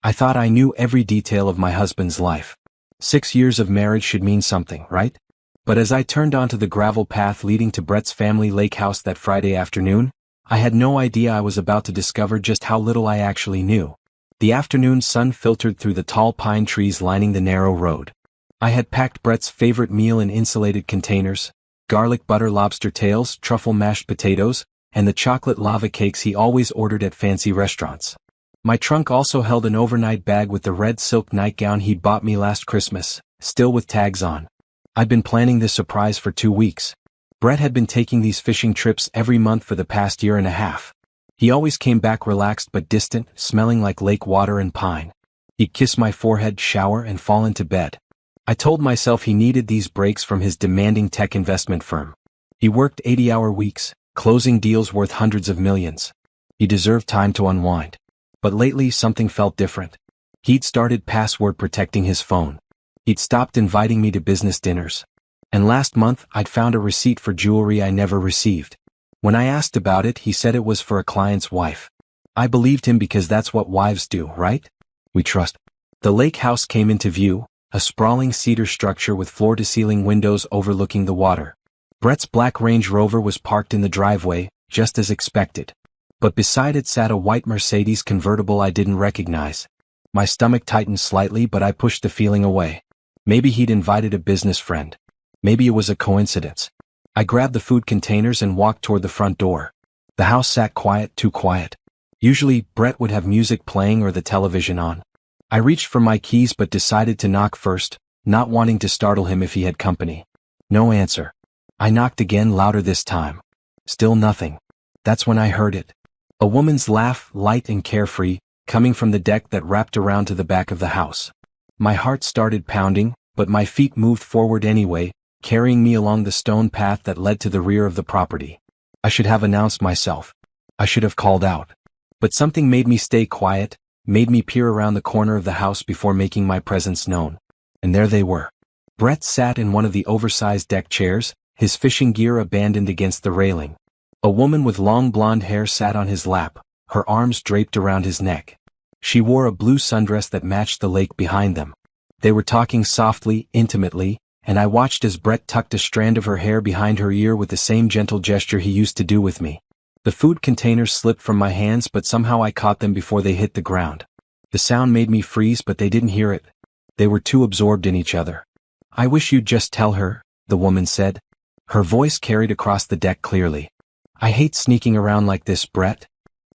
I thought I knew every detail of my husband's life. 6 years of marriage should mean something, right? But as I turned onto the gravel path leading to Brett's family lake house that Friday afternoon, I had no idea I was about to discover just how little I actually knew. The afternoon sun filtered through the tall pine trees lining the narrow road. I had packed Brett's favorite meal in insulated containers: garlic butter lobster tails, truffle mashed potatoes, and the chocolate lava cakes he always ordered at fancy restaurants. My trunk also held an overnight bag with the red silk nightgown he'd bought me last Christmas, still with tags on. I'd been planning this surprise for 2 weeks. Brett had been taking these fishing trips every month for the past year and a half. He always came back relaxed but distant, smelling like lake water and pine. He'd kiss my forehead, shower, and fall into bed. I told myself he needed these breaks from his demanding tech investment firm. He worked 80-hour weeks, closing deals worth hundreds of millions. He deserved time to unwind. But lately something felt different. He'd started password protecting his phone. He'd stopped inviting me to business dinners. And last month I'd found a receipt for jewelry I never received. When I asked about it, he said it was for a client's wife. I believed him because that's what wives do, right? We trust. The lake house came into view, a sprawling cedar structure with floor-to-ceiling windows overlooking the water. Brett's black Range Rover was parked in the driveway, just as expected. But beside it sat a white Mercedes convertible I didn't recognize. My stomach tightened slightly, but I pushed the feeling away. Maybe he'd invited a business friend. Maybe it was a coincidence. I grabbed the food containers and walked toward the front door. The house sat quiet, too quiet. Usually, Brett would have music playing or the television on. I reached for my keys but decided to knock first, not wanting to startle him if he had company. No answer. I knocked again, louder this time. Still nothing. That's when I heard it. A woman's laugh, light and carefree, coming from the deck that wrapped around to the back of the house. My heart started pounding, but my feet moved forward anyway, carrying me along the stone path that led to the rear of the property. I should have announced myself. I should have called out. But something made me stay quiet, made me peer around the corner of the house before making my presence known. And there they were. Brett sat in one of the oversized deck chairs, his fishing gear abandoned against the railing. A woman with long blonde hair sat on his lap, her arms draped around his neck. She wore a blue sundress that matched the lake behind them. They were talking softly, intimately, and I watched as Brett tucked a strand of her hair behind her ear with the same gentle gesture he used to do with me. The food containers slipped from my hands, but somehow I caught them before they hit the ground. The sound made me freeze, but they didn't hear it. They were too absorbed in each other. "I wish you'd just tell her," the woman said. Her voice carried across the deck clearly. "I hate sneaking around like this, Brett."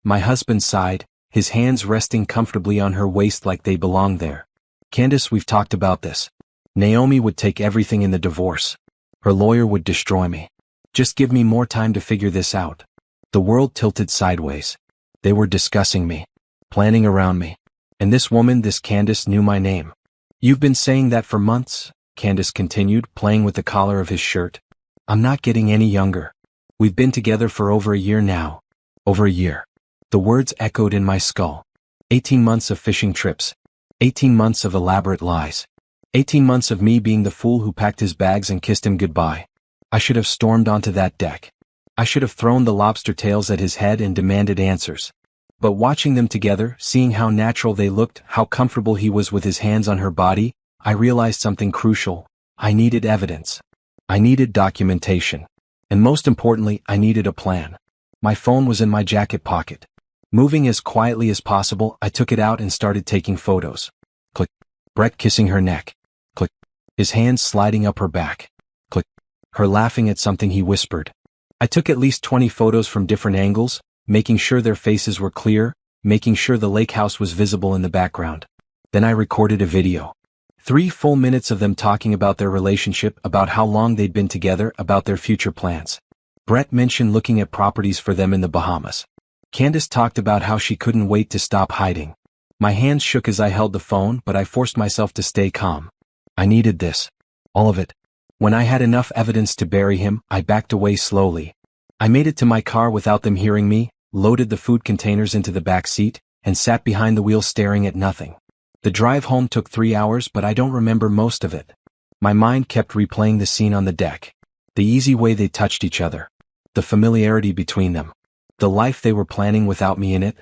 My husband sighed, his hands resting comfortably on her waist like they belonged there. "Candace, we've talked about this. Naomi would take everything in the divorce. Her lawyer would destroy me. Just give me more time to figure this out." The world tilted sideways. They were discussing me, planning around me. And this woman, this Candace, knew my name. "You've been saying that for months," Candace continued, playing with the collar of his shirt. "I'm not getting any younger. We've been together for over a year now. Over a year." The words echoed in my skull. 18 months of fishing trips. 18 months of elaborate lies. 18 months of me being the fool who packed his bags and kissed him goodbye. I should have stormed onto that deck. I should have thrown the lobster tails at his head and demanded answers. But watching them together, seeing how natural they looked, how comfortable he was with his hands on her body, I realized something crucial. I needed evidence. I needed documentation. And most importantly, I needed a plan. My phone was in my jacket pocket. Moving as quietly as possible, I took it out and started taking photos. Click. Brett kissing her neck. Click. His hands sliding up her back. Click. Her laughing at something he whispered. I took at least 20 photos from different angles, making sure their faces were clear, making sure the lake house was visible in the background. Then I recorded a video. 3 full minutes of them talking about their relationship, about how long they'd been together, about their future plans. Brett mentioned looking at properties for them in the Bahamas. Candace talked about how she couldn't wait to stop hiding. My hands shook as I held the phone, but I forced myself to stay calm. I needed this. All of it. When I had enough evidence to bury him, I backed away slowly. I made it to my car without them hearing me, loaded the food containers into the back seat, and sat behind the wheel staring at nothing. The drive home took 3 hours, but I don't remember most of it. My mind kept replaying the scene on the deck. The easy way they touched each other. The familiarity between them. The life they were planning without me in it.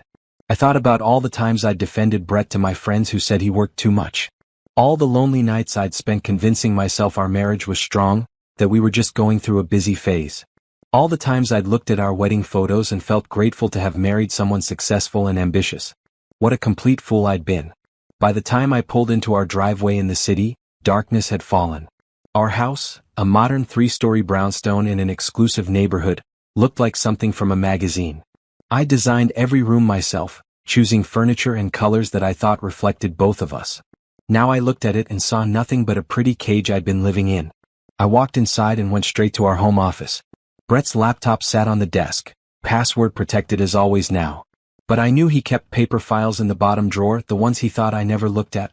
I thought about all the times I'd defended Brett to my friends who said he worked too much. All the lonely nights I'd spent convincing myself our marriage was strong, that we were just going through a busy phase. All the times I'd looked at our wedding photos and felt grateful to have married someone successful and ambitious. What a complete fool I'd been. By the time I pulled into our driveway in the city, darkness had fallen. Our house, a modern 3-story brownstone in an exclusive neighborhood, looked like something from a magazine. I designed every room myself, choosing furniture and colors that I thought reflected both of us. Now I looked at it and saw nothing but a pretty cage I'd been living in. I walked inside and went straight to our home office. Brett's laptop sat on the desk, password protected as always now. But I knew he kept paper files in the bottom drawer, the ones he thought I never looked at.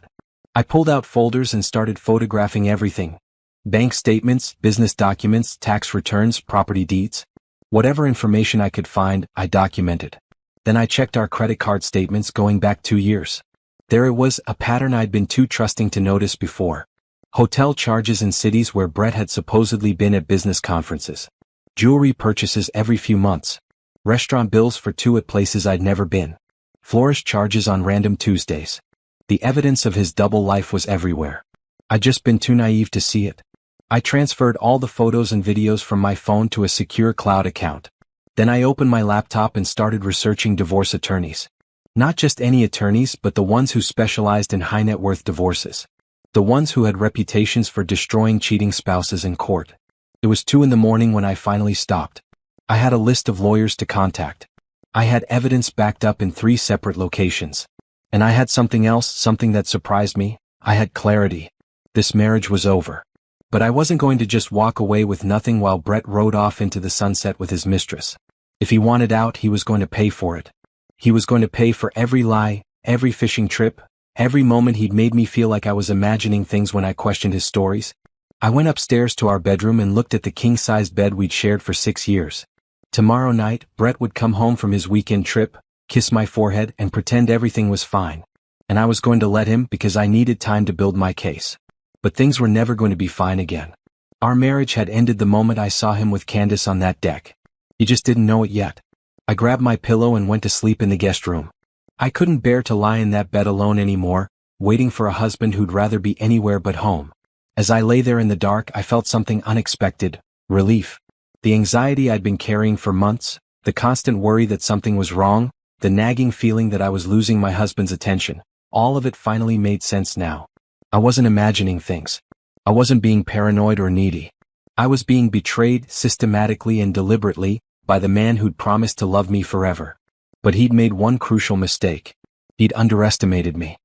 I pulled out folders and started photographing everything. Bank statements, business documents, tax returns, property deeds. Whatever information I could find, I documented. Then I checked our credit card statements going back 2 years. There it was, a pattern I'd been too trusting to notice before. Hotel charges in cities where Brett had supposedly been at business conferences. Jewelry purchases every few months. Restaurant bills for 2 at places I'd never been. Florist charges on random Tuesdays. The evidence of his double life was everywhere. I'd just been too naive to see it. I transferred all the photos and videos from my phone to a secure cloud account. Then I opened my laptop and started researching divorce attorneys. Not just any attorneys, but the ones who specialized in high net worth divorces. The ones who had reputations for destroying cheating spouses in court. It was 2 a.m. when I finally stopped. I had a list of lawyers to contact. I had evidence backed up in 3 separate locations. And I had something else, something that surprised me. I had clarity. This marriage was over. But I wasn't going to just walk away with nothing while Brett rode off into the sunset with his mistress. If he wanted out, he was going to pay for it. He was going to pay for every lie, every fishing trip, every moment he'd made me feel like I was imagining things when I questioned his stories. I went upstairs to our bedroom and looked at the king-sized bed we'd shared for 6 years. Tomorrow night, Brett would come home from his weekend trip, kiss my forehead and pretend everything was fine. And I was going to let him because I needed time to build my case. But things were never going to be fine again. Our marriage had ended the moment I saw him with Candace on that deck. He just didn't know it yet. I grabbed my pillow and went to sleep in the guest room. I couldn't bear to lie in that bed alone anymore, waiting for a husband who'd rather be anywhere but home. As I lay there in the dark, I felt something unexpected, relief. The anxiety I'd been carrying for months, the constant worry that something was wrong, the nagging feeling that I was losing my husband's attention, all of it finally made sense now. I wasn't imagining things. I wasn't being paranoid or needy. I was being betrayed systematically and deliberately by the man who'd promised to love me forever. But he'd made one crucial mistake. He'd underestimated me.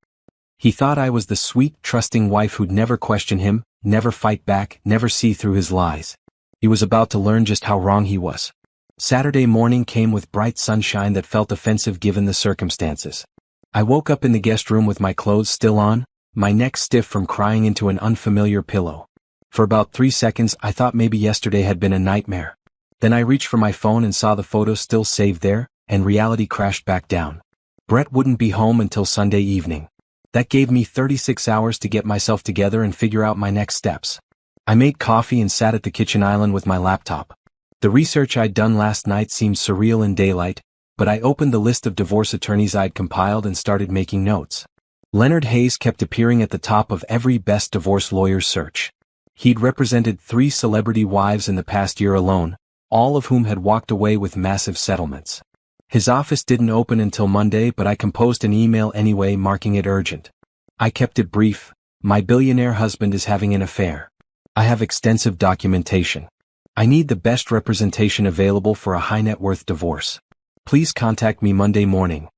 He thought I was the sweet, trusting wife who'd never question him, never fight back, never see through his lies. He was about to learn just how wrong he was. Saturday morning came with bright sunshine that felt offensive given the circumstances. I woke up in the guest room with my clothes still on, my neck stiff from crying into an unfamiliar pillow. For about 3 seconds I thought maybe yesterday had been a nightmare. Then I reached for my phone and saw the photos still saved there, and reality crashed back down. Brett wouldn't be home until Sunday evening. That gave me 36 hours to get myself together and figure out my next steps. I made coffee and sat at the kitchen island with my laptop. The research I'd done last night seemed surreal in daylight, but I opened the list of divorce attorneys I'd compiled and started making notes. Leonard Hayes kept appearing at the top of every best divorce lawyer's search. He'd represented 3 celebrity wives in the past year alone, all of whom had walked away with massive settlements. His office didn't open until Monday, but I composed an email anyway, marking it urgent. I kept it brief. My billionaire husband is having an affair. I have extensive documentation. I need the best representation available for a high net worth divorce. Please contact me Monday morning.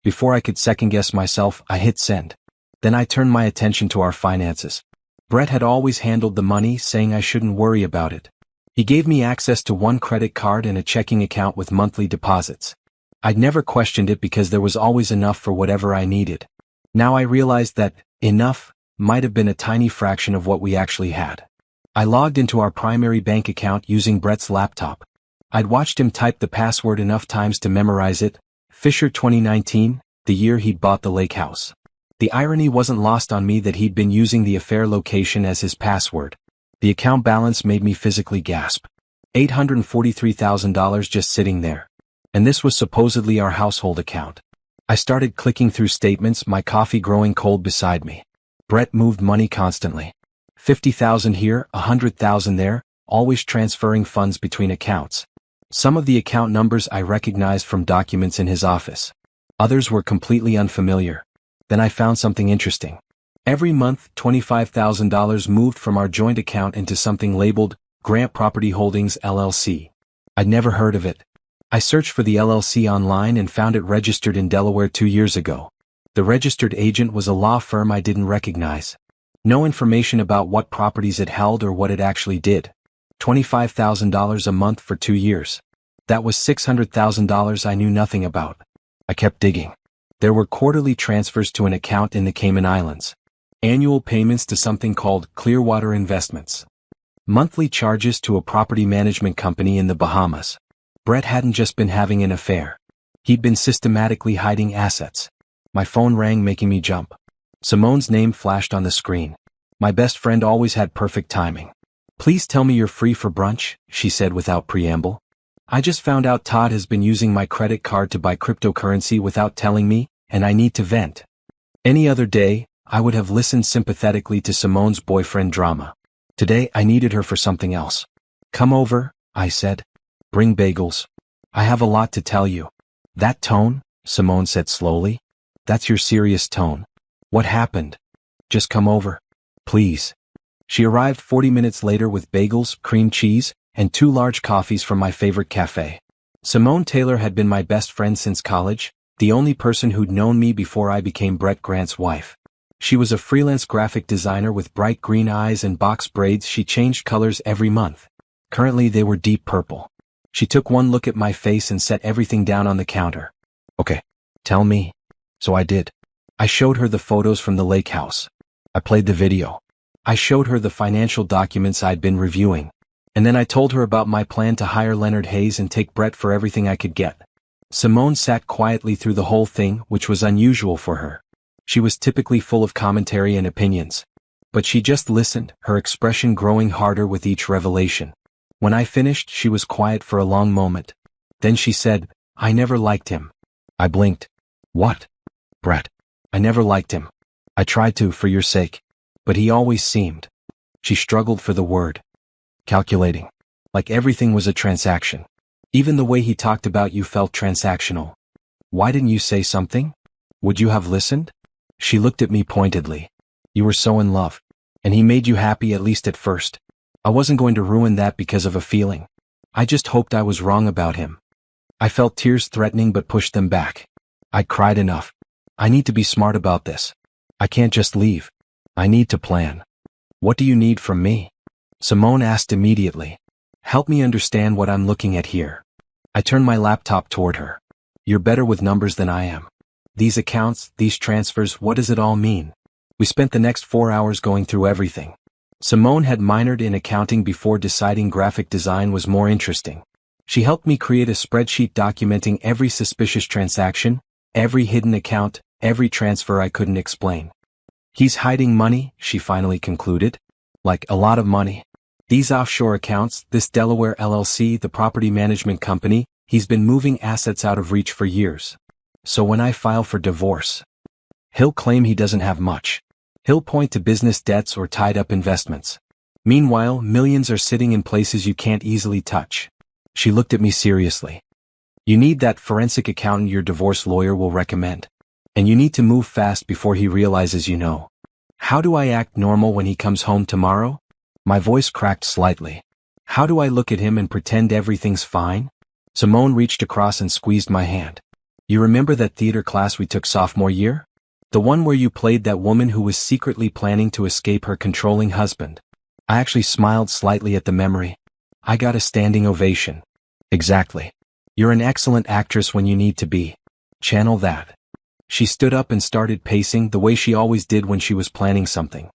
Before I could second-guess myself, I hit send. Then I turned my attention to our finances. Brett had always handled the money, saying I shouldn't worry about it. He gave me access to 1 credit card and a checking account with monthly deposits. I'd never questioned it because there was always enough for whatever I needed. Now I realized that enough might have been a tiny fraction of what we actually had. I logged into our primary bank account using Brett's laptop. I'd watched him type the password enough times to memorize it. Fisher 2019, the year he'd bought the lake house. The irony wasn't lost on me that he'd been using the affair location as his password. The account balance made me physically gasp. $843,000 just sitting there. And this was supposedly our household account. I started clicking through statements, my coffee growing cold beside me. Brett moved money constantly. 50,000 here, 100,000 there, always transferring funds between accounts. Some of the account numbers I recognized from documents in his office. Others were completely unfamiliar. Then I found something interesting. Every month, $25,000 moved from our joint account into something labeled Grant Property Holdings LLC. I'd never heard of it. I searched for the LLC online and found it registered in Delaware 2 years ago. The registered agent was a law firm I didn't recognize. No information about what properties it held or what it actually did. $25,000 a month for 2 years. That was $600,000 I knew nothing about. I kept digging. There were quarterly transfers to an account in the Cayman Islands. Annual payments to something called Clearwater Investments. Monthly charges to a property management company in the Bahamas. Brett hadn't just been having an affair. He'd been systematically hiding assets. My phone rang, making me jump. Simone's name flashed on the screen. My best friend always had perfect timing. "Please tell me you're free for brunch," she said without preamble. "I just found out Todd has been using my credit card to buy cryptocurrency without telling me, and I need to vent." Any other day, I would have listened sympathetically to Simone's boyfriend drama. Today, I needed her for something else. "Come over," I said. "Bring bagels. I have a lot to tell you." "That tone?" Simone said slowly. "That's your serious tone. What happened?" "Just come over. Please." She arrived 40 minutes later with bagels, cream cheese, and 2 large coffees from my favorite cafe. Simone Taylor had been my best friend since college, the only person who'd known me before I became Brett Grant's wife. She was a freelance graphic designer with bright green eyes and box braids. She changed colors every month. Currently they were deep purple. She took one look at my face and set everything down on the counter. "Okay, tell me." So I did. I showed her the photos from the lake house. I played the video. I showed her the financial documents I'd been reviewing. And then I told her about my plan to hire Leonard Hayes and take Brett for everything I could get. Simone sat quietly through the whole thing, which was unusual for her. She was typically full of commentary and opinions. But she just listened, her expression growing harder with each revelation. When I finished, she was quiet for a long moment. Then she said, "I never liked him." I blinked. "What?" "Brett. I never liked him. I tried to, for your sake. But he always seemed." She struggled for the word. "Calculating. Like everything was a transaction. Even the way he talked about you felt transactional." "Why didn't you say something? Would you have listened?" She looked at me pointedly. "You were so in love. And he made you happy, at least at first. I wasn't going to ruin that because of a feeling. I just hoped I was wrong about him." I felt tears threatening but pushed them back. I'd cried enough. I need to be smart about this. I can't just leave. I need to plan. "What do you need from me?" Simone asked immediately. "Help me understand what I'm looking at here." I turned my laptop toward her. "You're better with numbers than I am. These accounts, these transfers, what does it all mean?" We spent the next 4 hours going through everything. Simone had minored in accounting before deciding graphic design was more interesting. She helped me create a spreadsheet documenting every suspicious transaction, every hidden account, every transfer I couldn't explain. "He's hiding money," she finally concluded. "Like a lot of money. These offshore accounts, this Delaware LLC, the property management company, he's been moving assets out of reach for years. So when I file for divorce, he'll claim he doesn't have much. He'll point to business debts or tied-up investments. Meanwhile, millions are sitting in places you can't easily touch." She looked at me seriously. "You need that forensic accountant your divorce lawyer will recommend. And you need to move fast before he realizes you know." "How do I act normal when he comes home tomorrow?" My voice cracked slightly. "How do I look at him and pretend everything's fine?" Simone reached across and squeezed my hand. "You remember that theater class we took sophomore year? The one where you played that woman who was secretly planning to escape her controlling husband?" I actually smiled slightly at the memory. I got a standing ovation. "Exactly. You're an excellent actress when you need to be. Channel that." She stood up and started pacing the way she always did when she was planning something.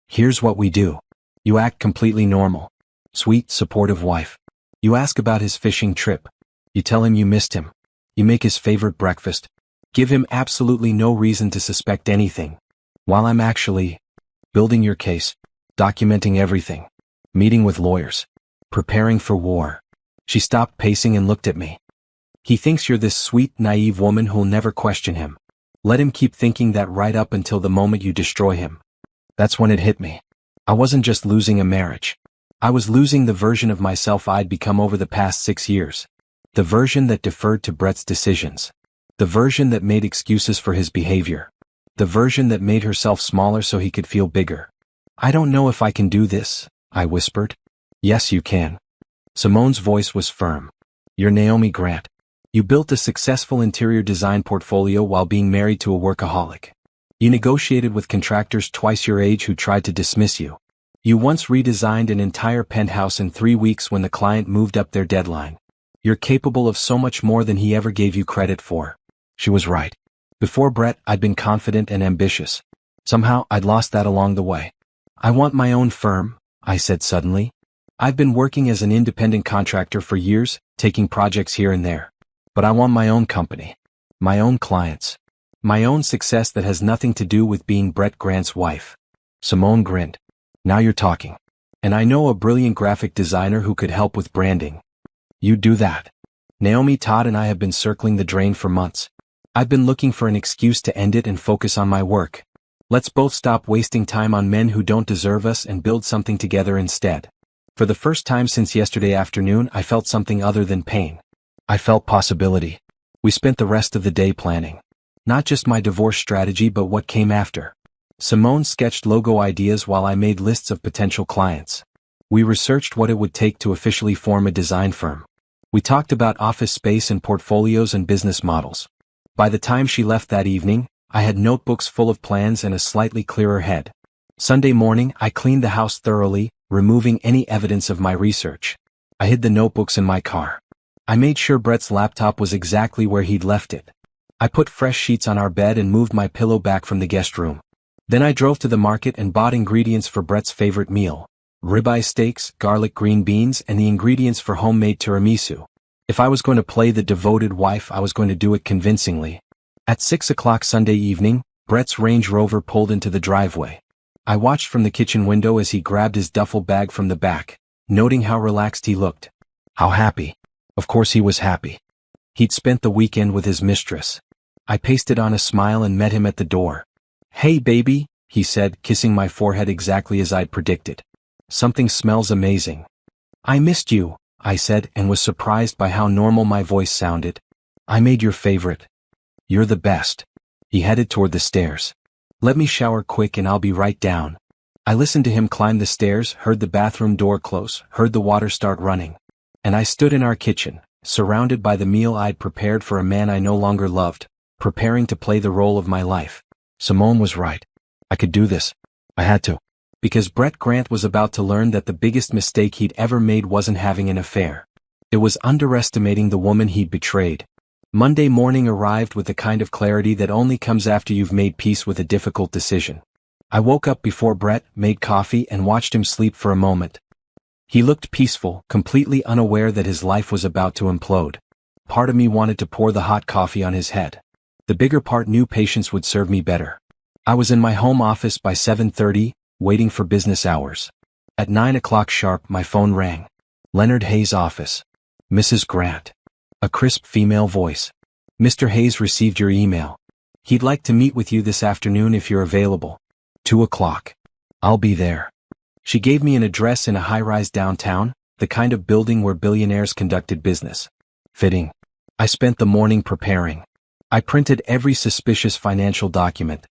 "Here's what we do. You act completely normal. Sweet, supportive wife. You ask about his fishing trip. You tell him you missed him. You make his favorite breakfast. Give him absolutely no reason to suspect anything. While I'm actually building your case, documenting everything, meeting with lawyers, preparing for war." She stopped pacing and looked at me. He thinks you're this sweet, naive woman who'll never question him. Let him keep thinking that right up until the moment you destroy him. That's when it hit me. I wasn't just losing a marriage. I was losing the version of myself I'd become over the past 6 years. The version that deferred to Brett's decisions. The version that made excuses for his behavior. The version that made herself smaller so he could feel bigger. I don't know if I can do this, I whispered. Yes, you can. Simone's voice was firm. You're Naomi Grant. You built a successful interior design portfolio while being married to a workaholic. You negotiated with contractors twice your age who tried to dismiss you. You once redesigned an entire penthouse in 3 weeks when the client moved up their deadline. You're capable of so much more than he ever gave you credit for. She was right. Before Brett, I'd been confident and ambitious. Somehow, I'd lost that along the way. I want my own firm, I said suddenly. I've been working as an independent contractor for years, taking projects here and there. But I want my own company. My own clients. My own success that has nothing to do with being Brett Grant's wife. Simone grinned. Now you're talking. And I know a brilliant graphic designer who could help with branding. You do that. Naomi, Todd and I have been circling the drain for months. I've been looking for an excuse to end it and focus on my work. Let's both stop wasting time on men who don't deserve us and build something together instead. For the first time since yesterday afternoon, I felt something other than pain. I felt possibility. We spent the rest of the day planning. Not just my divorce strategy but what came after. Simone sketched logo ideas while I made lists of potential clients. We researched what it would take to officially form a design firm. We talked about office space and portfolios and business models. By the time she left that evening, I had notebooks full of plans and a slightly clearer head. Sunday morning, I cleaned the house thoroughly, removing any evidence of my research. I hid the notebooks in my car. I made sure Brett's laptop was exactly where he'd left it. I put fresh sheets on our bed and moved my pillow back from the guest room. Then I drove to the market and bought ingredients for Brett's favorite meal. Ribeye steaks, garlic green beans, and the ingredients for homemade tiramisu. If I was going to play the devoted wife, I was going to do it convincingly. At 6 o'clock Sunday evening, Brett's Range Rover pulled into the driveway. I watched from the kitchen window as he grabbed his duffel bag from the back, noting how relaxed he looked. How happy. Of course he was happy. He'd spent the weekend with his mistress. I pasted on a smile and met him at the door. Hey baby, he said, kissing my forehead exactly as I'd predicted. Something smells amazing. I missed you, I said, and was surprised by how normal my voice sounded. I made your favorite. You're the best. He headed toward the stairs. Let me shower quick and I'll be right down. I listened to him climb the stairs, heard the bathroom door close, heard the water start running. And I stood in our kitchen, surrounded by the meal I'd prepared for a man I no longer loved, preparing to play the role of my life. Simone was right. I could do this. I had to. Because Brett Grant was about to learn that the biggest mistake he'd ever made wasn't having an affair. It was underestimating the woman he'd betrayed. Monday morning arrived with the kind of clarity that only comes after you've made peace with a difficult decision. I woke up before Brett, made coffee, and watched him sleep for a moment. He looked peaceful, completely unaware that his life was about to implode. Part of me wanted to pour the hot coffee on his head. The bigger part knew patience would serve me better. I was in my home office by 7:30, waiting for business hours. At 9 o'clock sharp, my phone rang. Leonard Hayes' office. Mrs. Grant. A crisp female voice. Mr. Hayes received your email. He'd like to meet with you this afternoon if you're available. 2 o'clock. I'll be there. She gave me an address in a high-rise downtown, the kind of building where billionaires conducted business. Fitting. I spent the morning preparing. I printed every suspicious financial document.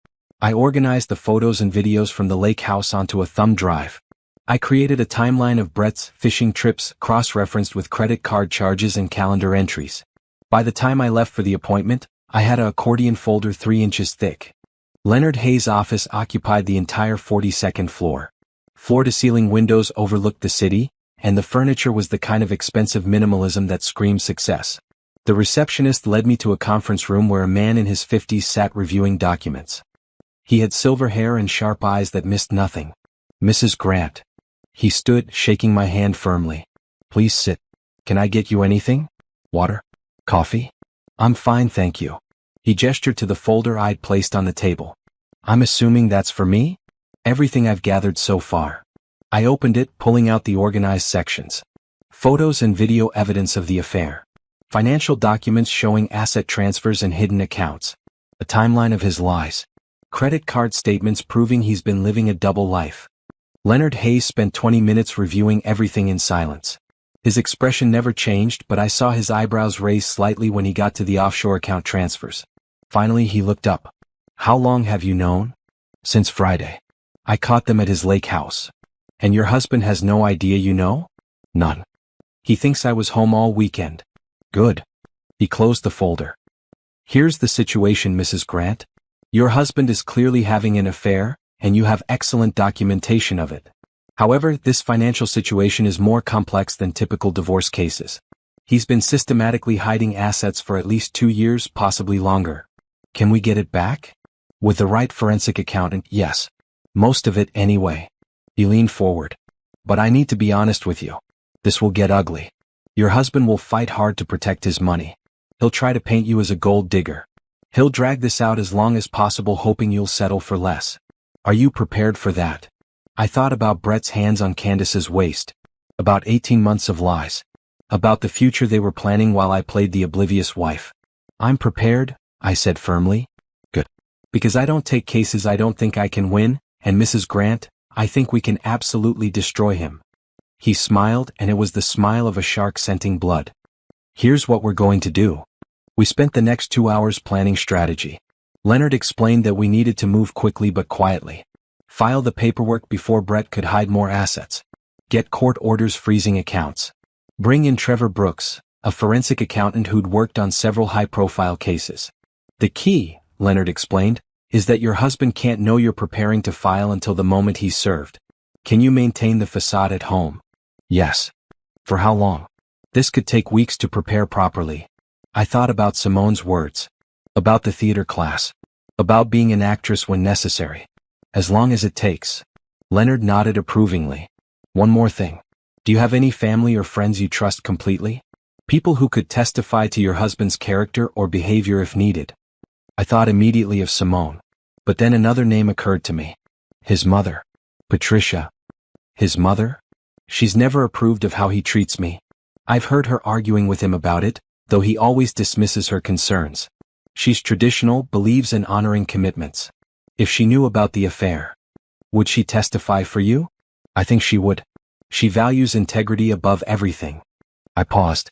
I organized the photos and videos from the lake house onto a thumb drive. I created a timeline of Brett's fishing trips, cross-referenced with credit card charges and calendar entries. By the time I left for the appointment, I had an accordion folder 3 inches thick. Leonard Hayes' office occupied the entire 42nd floor. Floor-to-ceiling windows overlooked the city, and the furniture was the kind of expensive minimalism that screamed success. The receptionist led me to a conference room where a man in his 50s sat reviewing documents. He had silver hair and sharp eyes that missed nothing. Mrs. Grant. He stood, shaking my hand firmly. Please sit. Can I get you anything? Water? Coffee? I'm fine, thank you. He gestured to the folder I'd placed on the table. I'm assuming that's for me? Everything I've gathered so far. I opened it, pulling out the organized sections. Photos and video evidence of the affair. Financial documents showing asset transfers and hidden accounts. A timeline of his lies. Credit card statements proving he's been living a double life. Leonard Hayes spent 20 minutes reviewing everything in silence. His expression never changed, but I saw his eyebrows raise slightly when he got to the offshore account transfers. Finally, he looked up. How long have you known? Since Friday. I caught them at his lake house. And your husband has no idea you know? None. He thinks I was home all weekend. Good. He closed the folder. Here's the situation, Mrs. Grant. Your husband is clearly having an affair, and you have excellent documentation of it. However, this financial situation is more complex than typical divorce cases. He's been systematically hiding assets for at least 2 years, possibly longer. Can we get it back? With the right forensic accountant, yes. Most of it, anyway. He leaned forward. But I need to be honest with you. This will get ugly. Your husband will fight hard to protect his money. He'll try to paint you as a gold digger. He'll drag this out as long as possible, hoping you'll settle for less. Are you prepared for that? I thought about Brett's hands on Candace's waist. About 18 months of lies. About the future they were planning while I played the oblivious wife. I'm prepared, I said firmly. Good. Because I don't take cases I don't think I can win, and Mrs. Grant, I think we can absolutely destroy him. He smiled, and it was the smile of a shark scenting blood. Here's what we're going to do. We spent the next 2 hours planning strategy. Leonard explained that we needed to move quickly but quietly. File the paperwork before Brett could hide more assets. Get court orders freezing accounts. Bring in Trevor Brooks, a forensic accountant who'd worked on several high-profile cases. The key, Leonard explained, is that your husband can't know you're preparing to file until the moment he's served. Can you maintain the facade at home? Yes. For how long? This could take weeks to prepare properly. I thought about Simone's words. About the theater class. About being an actress when necessary. As long as it takes. Leonard nodded approvingly. One more thing. Do you have any family or friends you trust completely? People who could testify to your husband's character or behavior if needed. I thought immediately of Simone. But then another name occurred to me. His mother. Patricia. His mother? She's never approved of how he treats me. I've heard her arguing with him about it, though he always dismisses her concerns. She's traditional, believes in honoring commitments. If she knew about the affair, would she testify for you? I think she would. She values integrity above everything. I paused.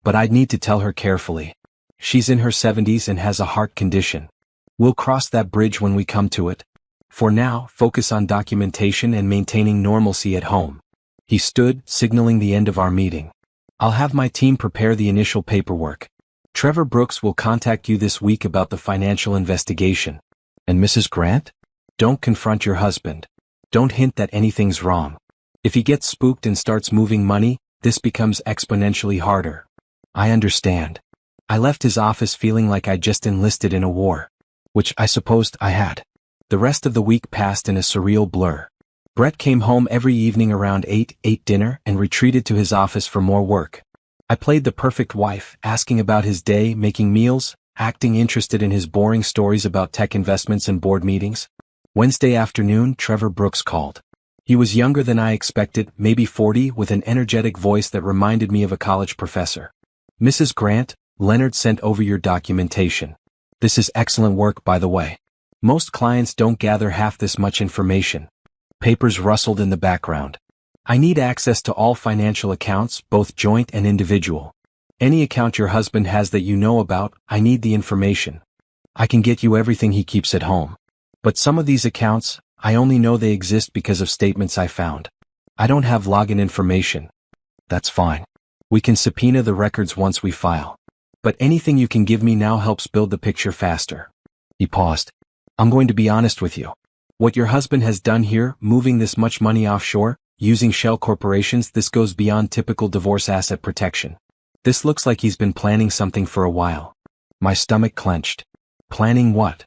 But I'd need to tell her carefully. She's in her 70s and has a heart condition. We'll cross that bridge when we come to it. For now, focus on documentation and maintaining normalcy at home. He stood, signaling the end of our meeting. I'll have my team prepare the initial paperwork. Trevor Brooks will contact you this week about the financial investigation. And Mrs. Grant? Don't confront your husband. Don't hint that anything's wrong. If he gets spooked and starts moving money, this becomes exponentially harder. I understand. I left his office feeling like I'd just enlisted in a war. Which I supposed I had. The rest of the week passed in a surreal blur. Brett came home every evening around 8, ate dinner, and retreated to his office for more work. I played the perfect wife, asking about his day, making meals, acting interested in his boring stories about tech investments and board meetings. Wednesday afternoon, Trevor Brooks called. He was younger than I expected, maybe 40, with an energetic voice that reminded me of a college professor. Mrs. Grant, Leonard sent over your documentation. This is excellent work, by the way. Most clients don't gather half this much information. Papers rustled in the background. I need access to all financial accounts, both joint and individual. Any account your husband has that you know about, I need the information. I can get you everything he keeps at home. But some of these accounts, I only know they exist because of statements I found. I don't have login information. That's fine. We can subpoena the records once we file. But anything you can give me now helps build the picture faster. He paused. I'm going to be honest with you. What your husband has done here, moving this much money offshore, using shell corporations, this goes beyond typical divorce asset protection. This looks like he's been planning something for a while. My stomach clenched. Planning what?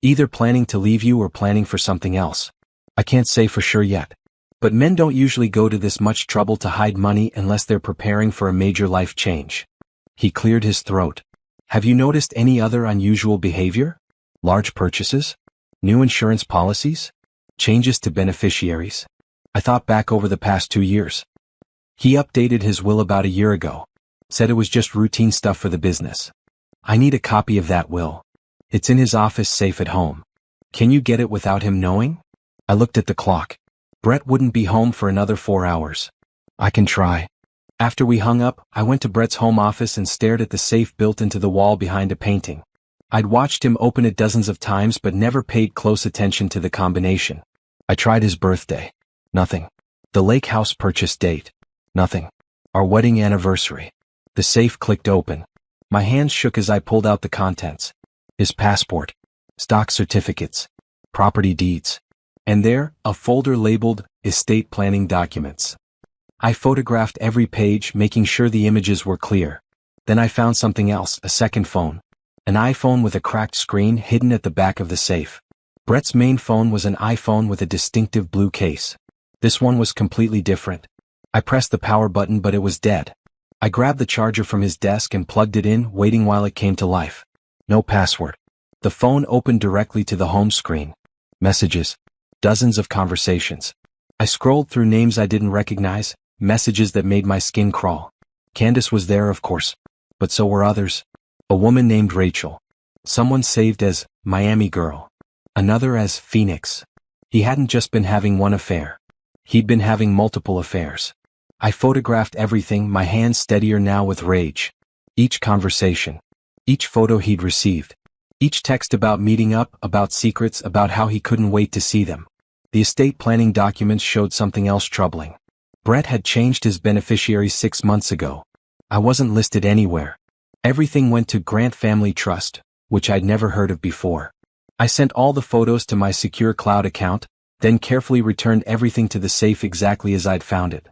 Either planning to leave you or planning for something else. I can't say for sure yet. But men don't usually go to this much trouble to hide money unless they're preparing for a major life change. He cleared his throat. Have you noticed any other unusual behavior? Large purchases? New insurance policies? Changes to beneficiaries? I thought back over the past 2 years. He updated his will about a year ago. Said it was just routine stuff for the business. I need a copy of that will. It's in his office safe at home. Can you get it without him knowing? I looked at the clock. Brett wouldn't be home for another 4 hours. I can try. After we hung up, I went to Brett's home office and stared at the safe built into the wall behind a painting. I'd watched him open it dozens of times but never paid close attention to the combination. I tried his birthday. Nothing. The lake house purchase date. Nothing. Our wedding anniversary. The safe clicked open. My hands shook as I pulled out the contents. His passport. Stock certificates. Property deeds. And there, a folder labeled, estate planning documents. I photographed every page, making sure the images were clear. Then I found something else, a second phone. An iPhone with a cracked screen hidden at the back of the safe. Brett's main phone was an iPhone with a distinctive blue case. This one was completely different. I pressed the power button but it was dead. I grabbed the charger from his desk and plugged it in, waiting while it came to life. No password. The phone opened directly to the home screen. Messages. Dozens of conversations. I scrolled through names I didn't recognize, messages that made my skin crawl. Candace was there, of course. But so were others. A woman named Rachel. Someone saved as Miami Girl. Another as Phoenix. He hadn't just been having one affair. He'd been having multiple affairs. I photographed everything, my hands steadier now with rage. Each conversation. Each photo he'd received. Each text about meeting up, about secrets, about how he couldn't wait to see them. The estate planning documents showed something else troubling. Brett had changed his beneficiaries 6 months ago. I wasn't listed anywhere. Everything went to Grant Family Trust, which I'd never heard of before. I sent all the photos to my secure cloud account, then carefully returned everything to the safe exactly as I'd found it.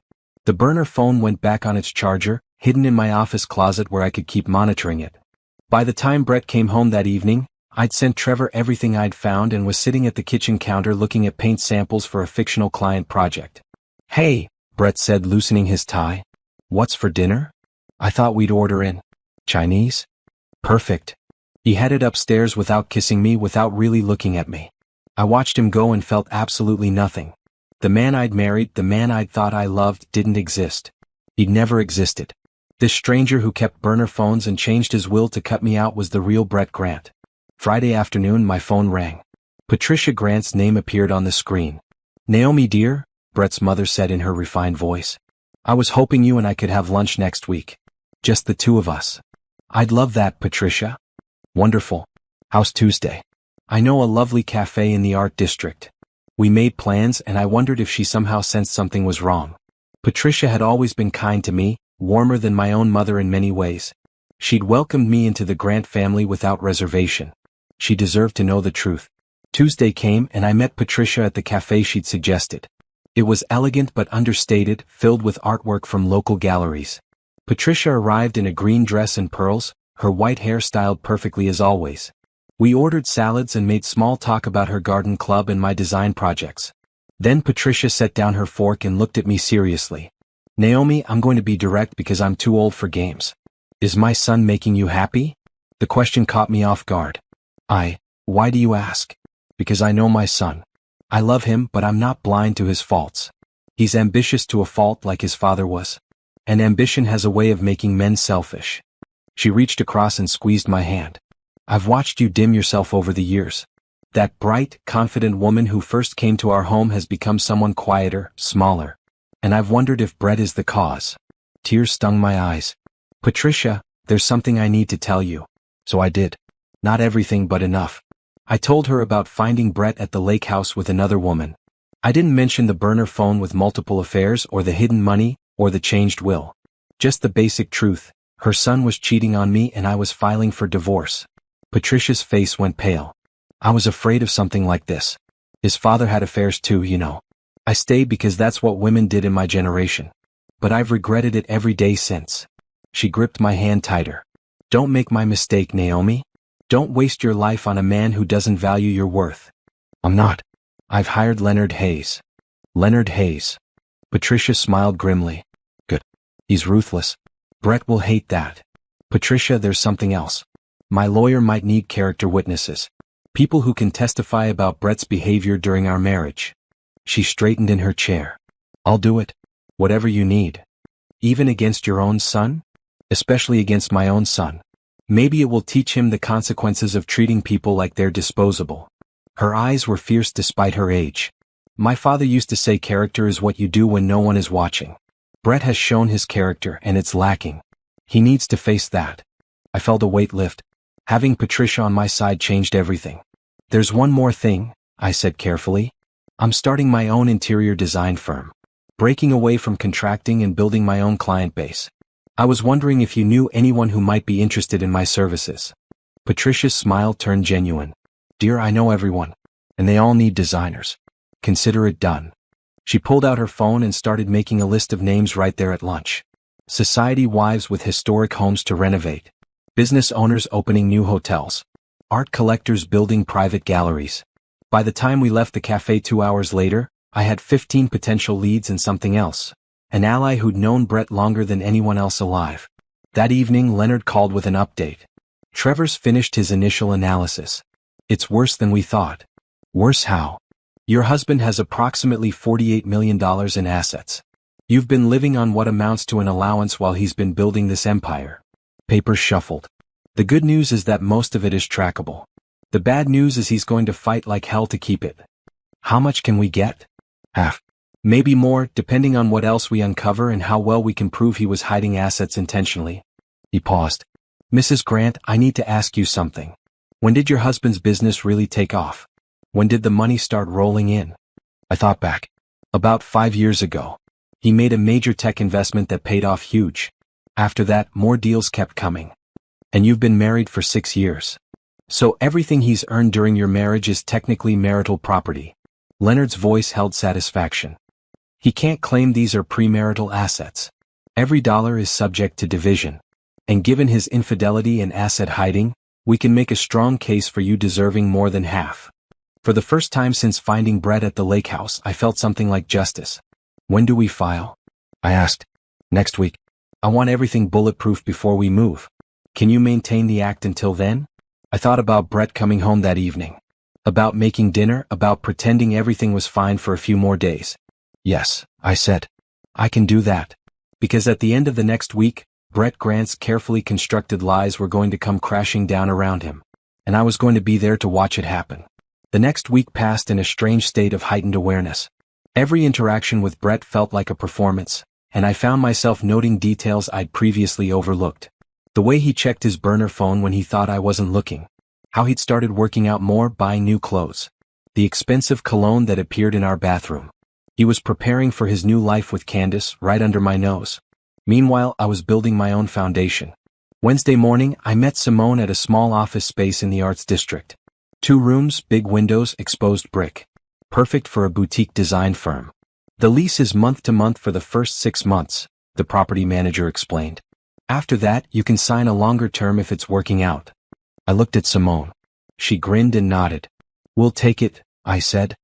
The burner phone went back on its charger, hidden in my office closet where I could keep monitoring it. By the time Brett came home that evening, I'd sent Trevor everything I'd found and was sitting at the kitchen counter looking at paint samples for a fictional client project. "Hey," Brett said, loosening his tie. "What's for dinner?" "I thought we'd order in. Chinese?" "Perfect." He headed upstairs without kissing me, without really looking at me. I watched him go and felt absolutely nothing. The man I'd married, the man I'd thought I loved, didn't exist. He'd never existed. This stranger who kept burner phones and changed his will to cut me out was the real Brett Grant. Friday afternoon, my phone rang. Patricia Grant's name appeared on the screen. "Naomi dear," Brett's mother said in her refined voice. "I was hoping you and I could have lunch next week. Just the two of us." "I'd love that, Patricia." "Wonderful. How's Tuesday?" "I know a lovely cafe in the art district." We made plans and I wondered if she somehow sensed something was wrong. Patricia had always been kind to me, warmer than my own mother in many ways. She'd welcomed me into the Grant family without reservation. She deserved to know the truth. Tuesday came and I met Patricia at the cafe she'd suggested. It was elegant but understated, filled with artwork from local galleries. Patricia arrived in a green dress and pearls, her white hair styled perfectly as always. We ordered salads and made small talk about her garden club and my design projects. Then Patricia set down her fork and looked at me seriously. "Naomi, I'm going to be direct because I'm too old for games. Is my son making you happy?" The question caught me off guard. Why do you ask?" "Because I know my son. I love him, but I'm not blind to his faults. He's ambitious to a fault like his father was. And ambition has a way of making men selfish." She reached across and squeezed my hand. "I've watched you dim yourself over the years. That bright, confident woman who first came to our home has become someone quieter, smaller. And I've wondered if Brett is the cause." Tears stung my eyes. "Patricia, there's something I need to tell you." So I did. Not everything, but enough. I told her about finding Brett at the lake house with another woman. I didn't mention the burner phone with multiple affairs or the hidden money or the changed will. Just the basic truth. Her son was cheating on me and I was filing for divorce. Patricia's face went pale. "I was afraid of something like this. His father had affairs too, you know. I stayed because that's what women did in my generation. But I've regretted it every day since." She gripped my hand tighter. "Don't make my mistake, Naomi. Don't waste your life on a man who doesn't value your worth." "I'm not. I've hired Leonard Hayes." "Leonard Hayes." Patricia smiled grimly. "Good. He's ruthless. Brett will hate that." "Patricia, there's something else. My lawyer might need character witnesses. People who can testify about Brett's behavior during our marriage." She straightened in her chair. "I'll do it. Whatever you need." "Even against your own son?" especially against my own son. Maybe it will teach him the consequences of treating people like they're disposable. Her eyes were fierce despite her age. My father used to say character is what you do when no one is watching. Brett has shown his character and it's lacking. He needs to face that. I felt a weight lift. Having Patricia on my side changed everything. There's one more thing, I said carefully. I'm starting my own interior design firm. Breaking away from contracting and building my own client base. I was wondering if you knew anyone who might be interested in my services. Patricia's smile turned genuine. Dear, I know everyone. And they all need designers. Consider it done. She pulled out her phone and started making a list of names right there at lunch. Society wives with historic homes to renovate. Business owners opening new hotels. Art collectors building private galleries. By the time we left the cafe 2 hours later, I had 15 potential leads and something else. An ally who'd known Brett longer than anyone else alive. That evening Leonard called with an update. Trevor's finished his initial analysis. It's worse than we thought. Worse how? Your husband has approximately $48 million in assets. You've been living on what amounts to an allowance while he's been building this empire. Papers shuffled. The good news is that most of it is trackable. The bad news is he's going to fight like hell to keep it. How much can we get? Half. Maybe more, depending on what else we uncover and how well we can prove he was hiding assets intentionally. He paused. Mrs. Grant, I need to ask you something. When did your husband's business really take off? When did the money start rolling in? I thought back. About 5 years ago. He made a major tech investment that paid off huge. After that, more deals kept coming. And you've been married for 6 years. So everything he's earned during your marriage is technically marital property. Leonard's voice held satisfaction. He can't claim these are premarital assets. Every dollar is subject to division. And given his infidelity and asset hiding, we can make a strong case for you deserving more than half. For the first time since finding Brett at the lake house, I felt something like justice. When do we file? I asked. Next week. I want everything bulletproof before we move. Can you maintain the act until then? I thought about Brett coming home that evening. About making dinner, about pretending everything was fine for a few more days. Yes, I said. I can do that. Because at the end of the next week, Brett Grant's carefully constructed lies were going to come crashing down around him. And I was going to be there to watch it happen. The next week passed in a strange state of heightened awareness. Every interaction with Brett felt like a performance, and I found myself noting details I'd previously overlooked. The way he checked his burner phone when he thought I wasn't looking. How he'd started working out more, buying new clothes. The expensive cologne that appeared in our bathroom. He was preparing for his new life with Candace right under my nose. Meanwhile, I was building my own foundation. Wednesday morning, I met Simone at a small office space in the Arts District. 2 rooms, big windows, exposed brick. Perfect for a boutique design firm. The lease is month to month for the first 6 months, the property manager explained. After that, you can sign a longer term if it's working out. I looked at Simone. She grinned and nodded. We'll take it, I said.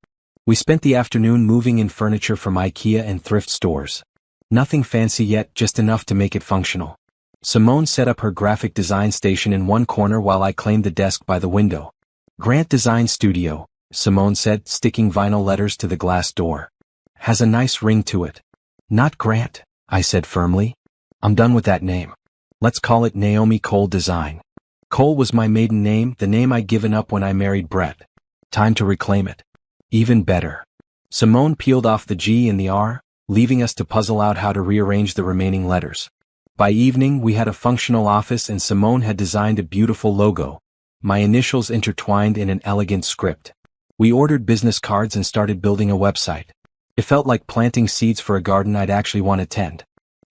We spent the afternoon moving in furniture from IKEA and thrift stores. Nothing fancy yet, just enough to make it functional. Simone set up her graphic design station in one corner while I claimed the desk by the window. Grant Design Studio, Simone said, sticking vinyl letters to the glass door. Has a nice ring to it. Not Grant, I said firmly. I'm done with that name. Let's call it Naomi Cole Design. Cole was my maiden name, the name I'd given up when I married Brett. Time to reclaim it. Even better. Simone peeled off the G and the R, leaving us to puzzle out how to rearrange the remaining letters. By evening, we had a functional office and Simone had designed a beautiful logo, my initials intertwined in an elegant script. We ordered business cards and started building a website. It felt like planting seeds for a garden I'd actually want to tend.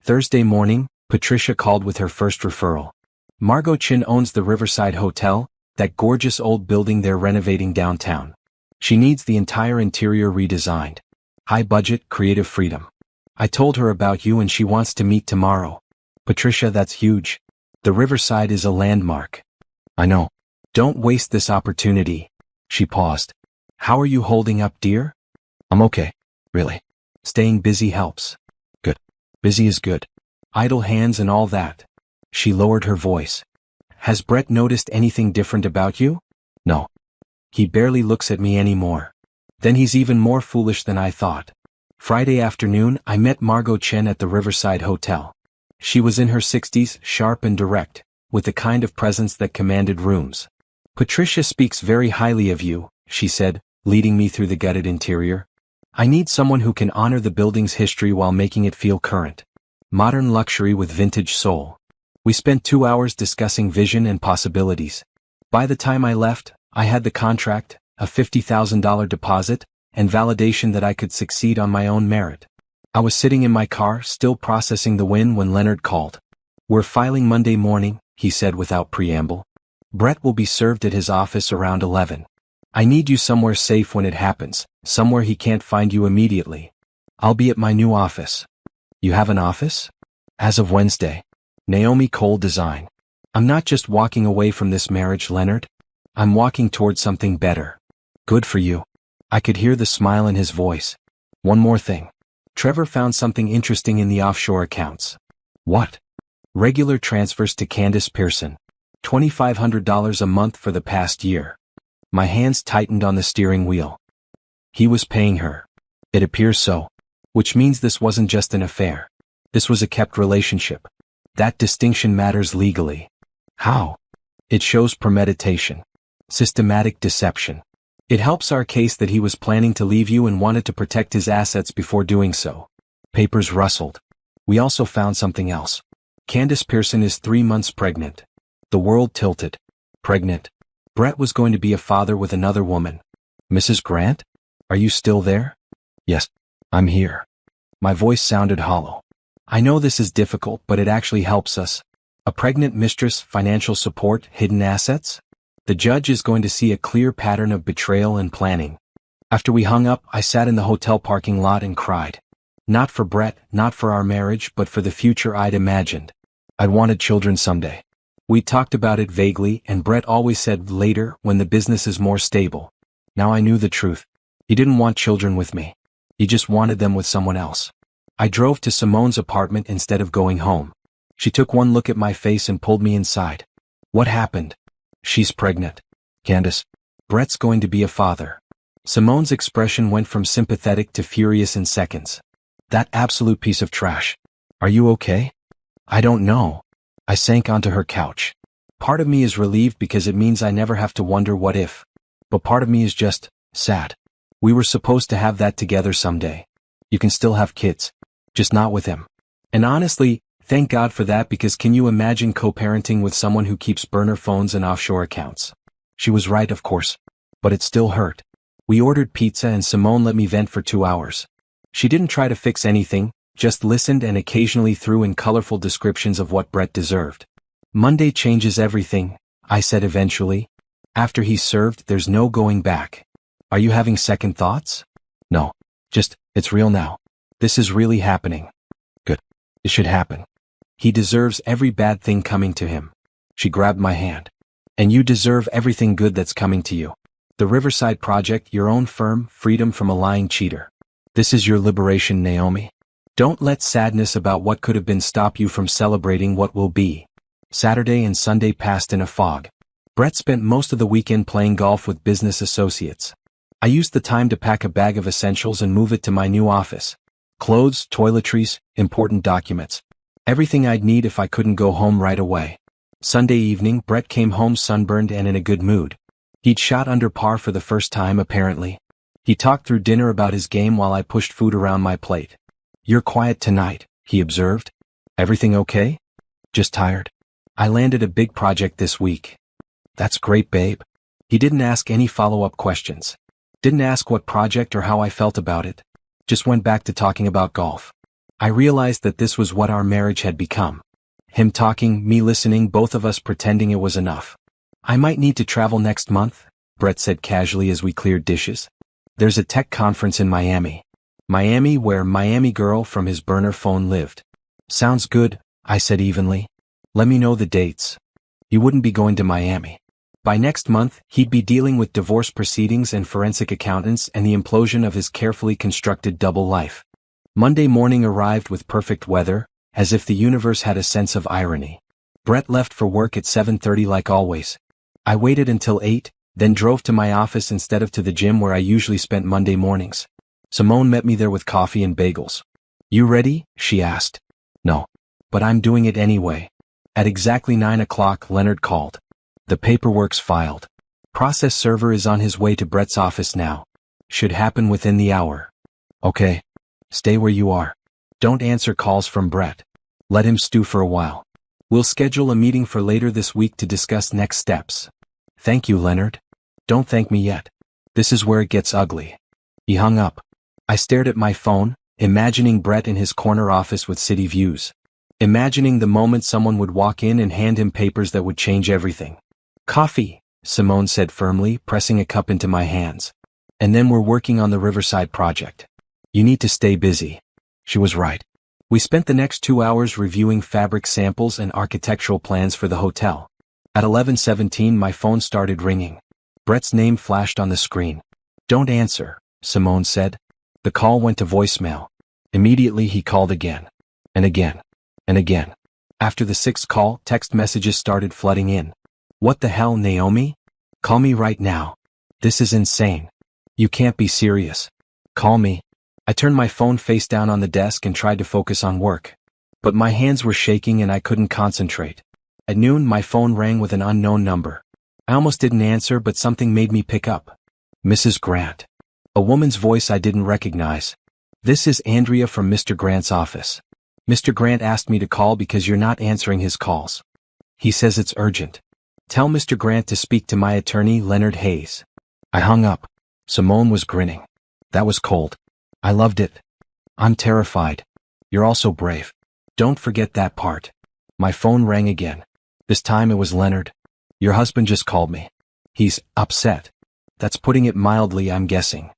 Thursday morning, Patricia called with her first referral. Margot Chin owns the Riverside Hotel, that gorgeous old building they're renovating downtown. She needs the entire interior redesigned. High budget, creative freedom. I told her about you and she wants to meet tomorrow. Patricia, that's huge. The Riverside is a landmark. I know. Don't waste this opportunity. She paused. How are you holding up, dear? I'm okay. Really. Staying busy helps. Good. Busy is good. Idle hands and all that. She lowered her voice. Has Brett noticed anything different about you? No. He barely looks at me anymore. Then he's even more foolish than I thought. Friday afternoon, I met Margot Chen at the Riverside Hotel. She was in her 60s, sharp and direct, with the kind of presence that commanded rooms. "Patricia speaks very highly of you," she said, leading me through the gutted interior. "I need someone who can honor the building's history while making it feel current. Modern luxury with vintage soul." We spent 2 hours discussing vision and possibilities. By the time I left, I had the contract, a $50,000 deposit, and validation that I could succeed on my own merit. I was sitting in my car, still processing the win, when Leonard called. "We're filing Monday morning," he said without preamble. "Brett will be served at his office around 11. I need you somewhere safe when it happens, somewhere he can't find you immediately." "I'll be at my new office." "You have an office?" "As of Wednesday. Naomi Cole Design." "I'm not just walking away from this marriage, Leonard. I'm walking towards something better." "Good for you." I could hear the smile in his voice. "One more thing. Trevor found something interesting in the offshore accounts." "What?" "Regular transfers to Candace Pearson. $2,500 a month for the past year." My hands tightened on the steering wheel. He was paying her. It appears so. Which means this wasn't just an affair. This was a kept relationship. That distinction matters legally. How? It shows premeditation. Systematic deception. It helps our case that he was planning to leave you and wanted to protect his assets before doing so. Papers rustled. We also found something else. Candace Pearson is 3 months pregnant. The world tilted. Pregnant. Brett was going to be a father with another woman. "Mrs. Grant? Are you still there?" "Yes, I'm here." My voice sounded hollow. "I know this is difficult, but it actually helps us. A pregnant mistress, financial support, hidden assets? The judge is going to see a clear pattern of betrayal and planning." After we hung up, I sat in the hotel parking lot and cried. Not for Brett, not for our marriage, but for the future I'd imagined. I'd wanted children someday. We talked about it vaguely, and Brett always said later, when the business is more stable. Now I knew the truth. He didn't want children with me. He just wanted them with someone else. I drove to Simone's apartment instead of going home. She took one look at my face and pulled me inside. "What happened?" "She's pregnant. Candace. Brett's going to be a father." Simone's expression went from sympathetic to furious in seconds. "That absolute piece of trash. Are you okay?" "I don't know." I sank onto her couch. Part of me is relieved because it means I never have to wonder what if. But part of me is just sad. We were supposed to have that together someday. You can still have kids. Just not with him. And honestly, thank God for that, because can you imagine co-parenting with someone who keeps burner phones and offshore accounts? She was right, of course. But it still hurt. We ordered pizza and Simone let me vent for 2 hours. She didn't try to fix anything, just listened and occasionally threw in colorful descriptions of what Brett deserved. "Monday changes everything," I said eventually. "After he's served, there's no going back." "Are you having second thoughts?" "No. Just, it's real now. This is really happening." "Good. It should happen. He deserves every bad thing coming to him." She grabbed my hand. "And you deserve everything good that's coming to you. The Riverside Project, your own firm, freedom from a lying cheater. This is your liberation, Naomi. Don't let sadness about what could have been stop you from celebrating what will be." Saturday and Sunday passed in a fog. Brett spent most of the weekend playing golf with business associates. I used the time to pack a bag of essentials and move it to my new office. Clothes, toiletries, important documents. Everything I'd need if I couldn't go home right away. Sunday evening, Brett came home sunburned and in a good mood. He'd shot under par for the first time, apparently. He talked through dinner about his game while I pushed food around my plate. "You're quiet tonight," he observed. "Everything okay?" "Just tired. I landed a big project this week." "That's great, babe." He didn't ask any follow-up questions. Didn't ask what project or how I felt about it. Just went back to talking about golf. I realized that this was what our marriage had become. Him talking, me listening, both of us pretending it was enough. "I might need to travel next month," Brett said casually as we cleared dishes. "There's a tech conference in Miami." Miami, where Miami Girl from his burner phone lived. "Sounds good," I said evenly. "Let me know the dates." He wouldn't be going to Miami. By next month, he'd be dealing with divorce proceedings and forensic accountants and the implosion of his carefully constructed double life. Monday morning arrived with perfect weather, as if the universe had a sense of irony. Brett left for work at 7:30 like always. I waited until 8, then drove to my office instead of to the gym where I usually spent Monday mornings. Simone met me there with coffee and bagels. "You ready?" she asked. "No. but I'm doing it anyway. At exactly 9 o'clock, Leonard called. The paperwork's filed. Process server is on his way to Brett's office now. Should happen within the hour. Okay. Stay where you are. Don't answer calls from Brett. Let him stew for a while. We'll schedule a meeting for later this week to discuss next steps. Thank you, Leonard. Don't thank me yet. This is where it gets ugly. He hung up. I stared at my phone, imagining Brett in his corner office with city views. Imagining the moment someone would walk in and hand him papers that would change everything. Coffee, Simone said firmly, pressing a cup into my hands. And then we're working on the Riverside project. You need to stay busy. She was right. We spent the next 2 hours reviewing fabric samples and architectural plans for the hotel. At 11:17 my phone started ringing. Brett's name flashed on the screen. Don't answer, Simone said. The call went to voicemail. Immediately he called again. And again. And again. After the 6th call, text messages started flooding in. What the hell, Naomi? Call me right now. This is insane. You can't be serious. Call me. I turned my phone face down on the desk and tried to focus on work. But my hands were shaking and I couldn't concentrate. At noon, my phone rang with an unknown number. I almost didn't answer, but something made me pick up. Mrs. Grant. A woman's voice I didn't recognize. This is Andrea from Mr. Grant's office. Mr. Grant asked me to call because you're not answering his calls. He says it's urgent. Tell Mr. Grant to speak to my attorney, Leonard Hayes. I hung up. Simone was grinning. That was cold. I loved it. I'm terrified. You're also brave. Don't forget that part. My phone rang again. This time it was Leonard. Your husband just called me. He's upset. That's putting it mildly, I'm guessing.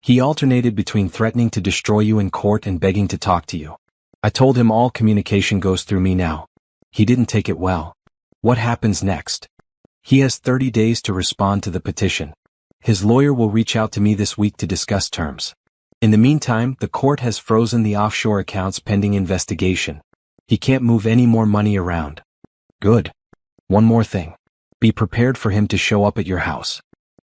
He alternated between threatening to destroy you in court and begging to talk to you. I told him all communication goes through me now. He didn't take it well. What happens next? He has 30 days to respond to the petition. His lawyer will reach out to me this week to discuss terms. In the meantime, the court has frozen the offshore accounts pending investigation. He can't move any more money around. Good. One more thing. Be prepared for him to show up at your house.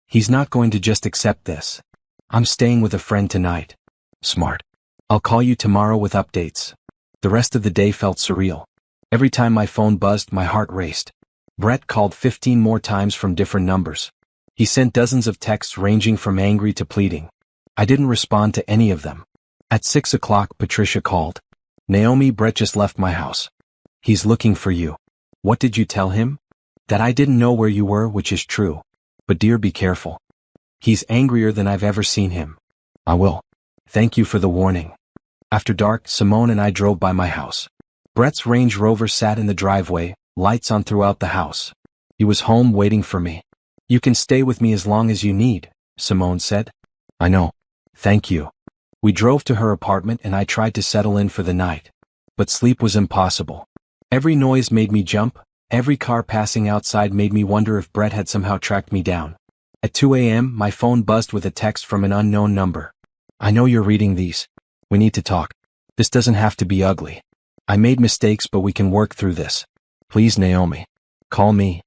He's not going to just accept this. I'm staying with a friend tonight. Smart. I'll call you tomorrow with updates. The rest of the day felt surreal. Every time my phone buzzed, my heart raced. Brett called 15 more times from different numbers. He sent dozens of texts ranging from angry to pleading. I didn't respond to any of them. At 6 o'clock, Patricia called. Naomi, Brett just left my house. He's looking for you. What did you tell him? That I didn't know where you were, which is true. But dear, be careful. He's angrier than I've ever seen him. I will. Thank you for the warning. After dark, Simone and I drove by my house. Brett's Range Rover sat in the driveway, lights on throughout the house. He was home waiting for me. You can stay with me as long as you need, Simone said. I know. Thank you. We drove to her apartment and I tried to settle in for the night. But sleep was impossible. Every noise made me jump, every car passing outside made me wonder if Brett had somehow tracked me down. At 2 a.m., my phone buzzed with a text from an unknown number. I know you're reading these. We need to talk. This doesn't have to be ugly. I made mistakes, but we can work through this. Please, Naomi. Call me.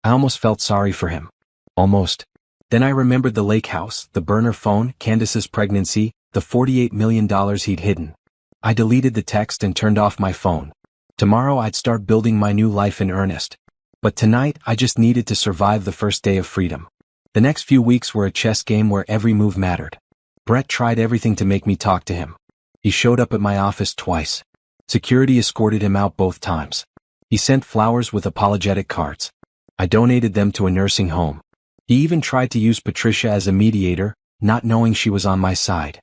I almost felt sorry for him. Almost. Then I remembered the lake house, the burner phone, Candace's pregnancy, the $48 million he'd hidden. I deleted the text and turned off my phone. Tomorrow I'd start building my new life in earnest. But tonight I just needed to survive the first day of freedom. The next few weeks were a chess game where every move mattered. Brett tried everything to make me talk to him. He showed up at my office twice. Security escorted him out both times. He sent flowers with apologetic cards. I donated them to a nursing home. He even tried to use Patricia as a mediator, not knowing she was on my side.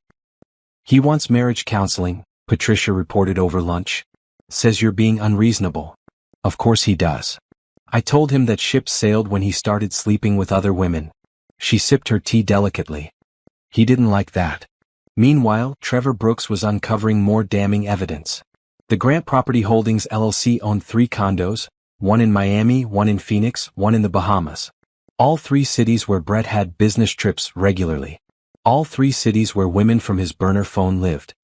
He wants marriage counseling, Patricia reported over lunch. Says you're being unreasonable. Of course he does. I told him that ships sailed when he started sleeping with other women. She sipped her tea delicately. He didn't like that. Meanwhile, Trevor Brooks was uncovering more damning evidence. The Grant Property Holdings LLC owned 3 condos, one in Miami, one in Phoenix, one in the Bahamas. All 3 cities where Brett had business trips regularly. All 3 cities where women from his burner phone lived.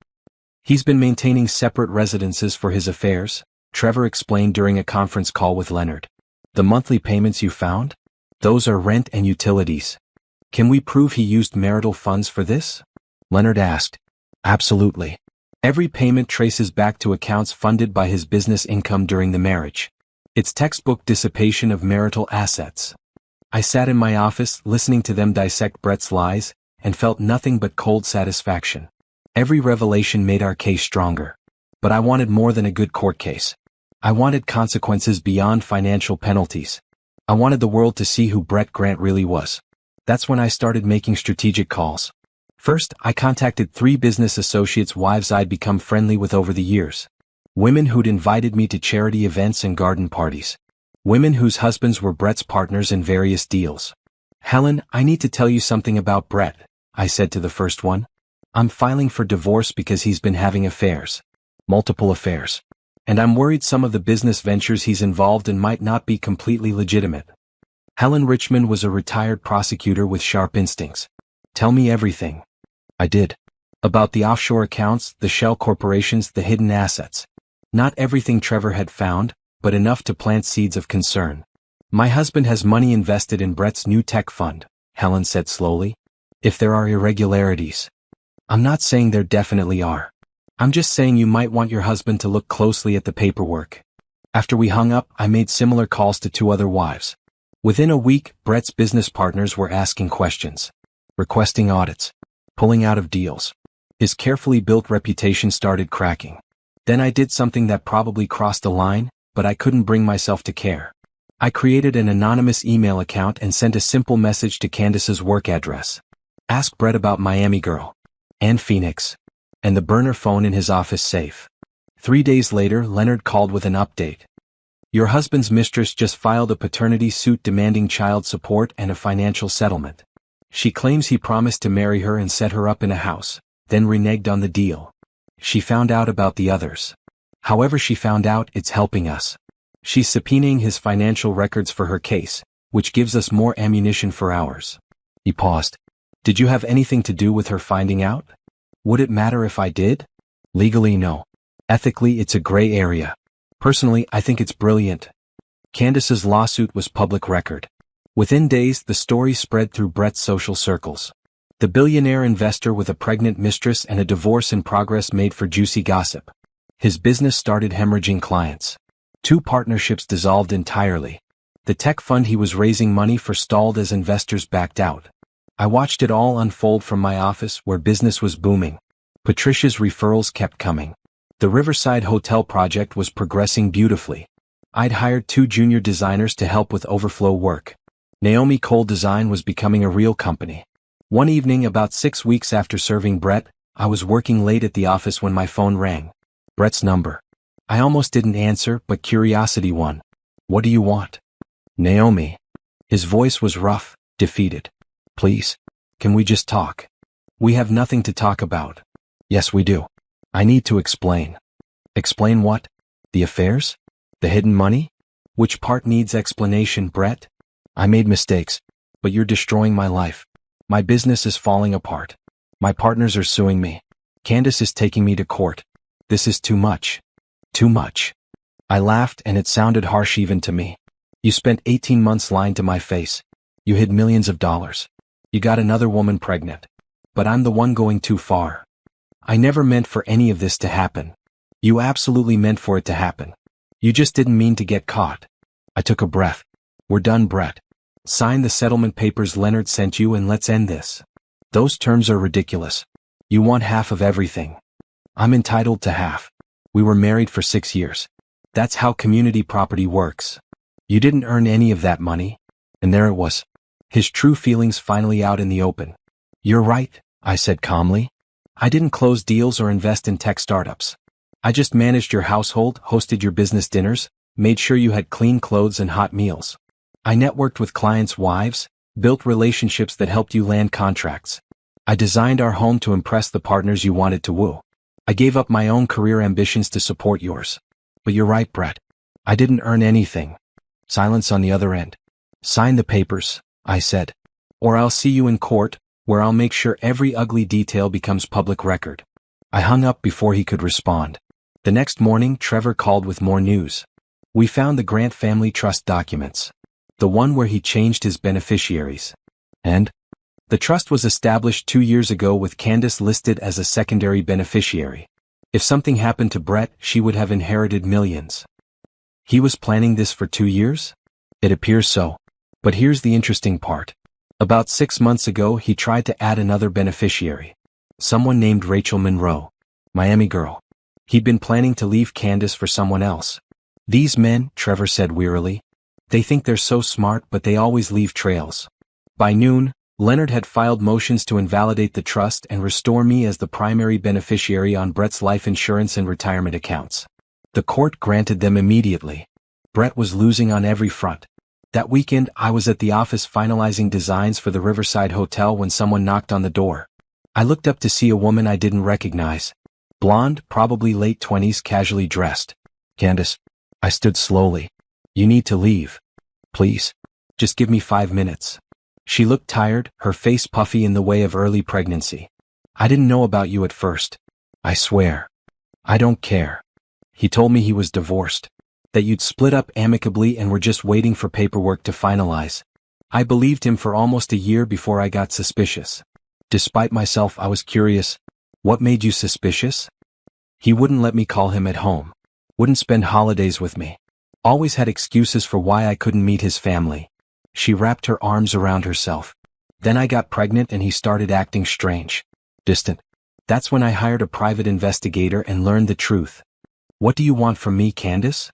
He's been maintaining separate residences for his affairs, Trevor explained during a conference call with Leonard. The monthly payments you found? Those are rent and utilities. Can we prove he used marital funds for this? Leonard asked. Absolutely. Every payment traces back to accounts funded by his business income during the marriage. It's textbook dissipation of marital assets. I sat in my office listening to them dissect Brett's lies, and felt nothing but cold satisfaction. Every revelation made our case stronger. But I wanted more than a good court case. I wanted consequences beyond financial penalties. I wanted the world to see who Brett Grant really was. That's when I started making strategic calls. First, I contacted 3 business associates' wives I'd become friendly with over the years. Women who'd invited me to charity events and garden parties. Women whose husbands were Brett's partners in various deals. "Helen, I need to tell you something about Brett," I said to the first one. "I'm filing for divorce because he's been having affairs. Multiple affairs. And I'm worried some of the business ventures he's involved in might not be completely legitimate." Helen Richmond was a retired prosecutor with sharp instincts. "Tell me everything." I did. About the offshore accounts, the shell corporations, the hidden assets. Not everything Trevor had found, but enough to plant seeds of concern. "My husband has money invested in Brett's new tech fund," Helen said slowly. "If there are irregularities." "I'm not saying there definitely are. I'm just saying you might want your husband to look closely at the paperwork." After we hung up, I made similar calls to 2 other wives. Within a week, Brett's business partners were asking questions, requesting audits, pulling out of deals. His carefully built reputation started cracking. Then I did something that probably crossed a line, but I couldn't bring myself to care. I created an anonymous email account and sent a simple message to Candace's work address. "Ask Brett about Miami Girl. And Phoenix." And the burner phone in his office safe. 3 days later, Leonard called with an update. "Your husband's mistress just filed a paternity suit demanding child support and a financial settlement. She claims he promised to marry her and set her up in a house, then reneged on the deal. She found out about the others. However she found out, it's helping us. She's subpoenaing his financial records for her case, which gives us more ammunition for ours." He paused. "Did you have anything to do with her finding out? Would it matter if I did?" "Legally, no. Ethically, it's a gray area. Personally, I think it's brilliant." Candace's lawsuit was public record. Within days, the story spread through Brett's social circles. The billionaire investor with a pregnant mistress and a divorce in progress made for juicy gossip. His business started hemorrhaging clients. 2 partnerships dissolved entirely. The tech fund he was raising money for stalled as investors backed out. I watched it all unfold from my office where business was booming. Patricia's referrals kept coming. The Riverside Hotel project was progressing beautifully. I'd hired 2 junior designers to help with overflow work. Naomi Cole Design was becoming a real company. One evening about 6 weeks after serving Brett, I was working late at the office when my phone rang. Brett's number. I almost didn't answer, but curiosity won. "What do you want?" "Naomi." His voice was rough, defeated. "Please, can we just talk? We have nothing to talk about." "Yes, we do. I need to explain." "Explain what? The affairs? The hidden money? Which part needs explanation, Brett?" "I made mistakes, but you're destroying my life. My business is falling apart. My partners are suing me. Candace is taking me to court. This is too much. Too much." I laughed, and it sounded harsh even to me. "You spent 18 months lying to my face. You hid millions of dollars. You got another woman pregnant. But I'm the one going too far. I never meant for any of this to happen. You absolutely meant for it to happen. You just didn't mean to get caught." I took a breath. "We're done, Brett. Sign the settlement papers Leonard sent you and let's end this." "Those terms are ridiculous. You want half of everything." "I'm entitled to half. We were married for 6 years. That's how community property works. You didn't earn any of that money." And there it was. His true feelings finally out in the open. "You're right," I said calmly. "I didn't close deals or invest in tech startups. I just managed your household, hosted your business dinners, made sure you had clean clothes and hot meals. I networked with clients' wives, built relationships that helped you land contracts. I designed our home to impress the partners you wanted to woo. I gave up my own career ambitions to support yours. But you're right, Brett. I didn't earn anything." Silence on the other end. "Sign the papers," I said. "Or I'll see you in court, where I'll make sure every ugly detail becomes public record." I hung up before he could respond. The next morning, Trevor called with more news. We found the Grant family trust documents. The one where he changed his beneficiaries. And the trust was established 2 years ago with Candace listed as a secondary beneficiary. If something happened to Brett, she would have inherited millions. He was planning this for 2 years? It appears so. But here's the interesting part. About 6 months ago, he tried to add another beneficiary. Someone named Rachel Monroe. Miami girl. He'd been planning to leave Candace for someone else. These men, Trevor said wearily. They think they're so smart, but they always leave trails. By noon, Leonard had filed motions to invalidate the trust and restore me as the primary beneficiary on Brett's life insurance and retirement accounts. The court granted them immediately. Brett was losing on every front. That weekend, I was at the office finalizing designs for the Riverside Hotel when someone knocked on the door. I looked up to see a woman I didn't recognize. Blonde, probably late 20s, casually dressed. Candace. I stood slowly. You need to leave. Please. Just give me 5 minutes. She looked tired, her face puffy in the way of early pregnancy. I didn't know about you at first. I swear. I don't care. He told me he was divorced. That you'd split up amicably and were just waiting for paperwork to finalize. I believed him for almost a year before I got suspicious. Despite myself, I was curious. What made you suspicious? He wouldn't let me call him at home. Wouldn't spend holidays with me. Always had excuses for why I couldn't meet his family. She wrapped her arms around herself. Then I got pregnant and he started acting strange. Distant. That's when I hired a private investigator and learned the truth. What do you want from me, Candace?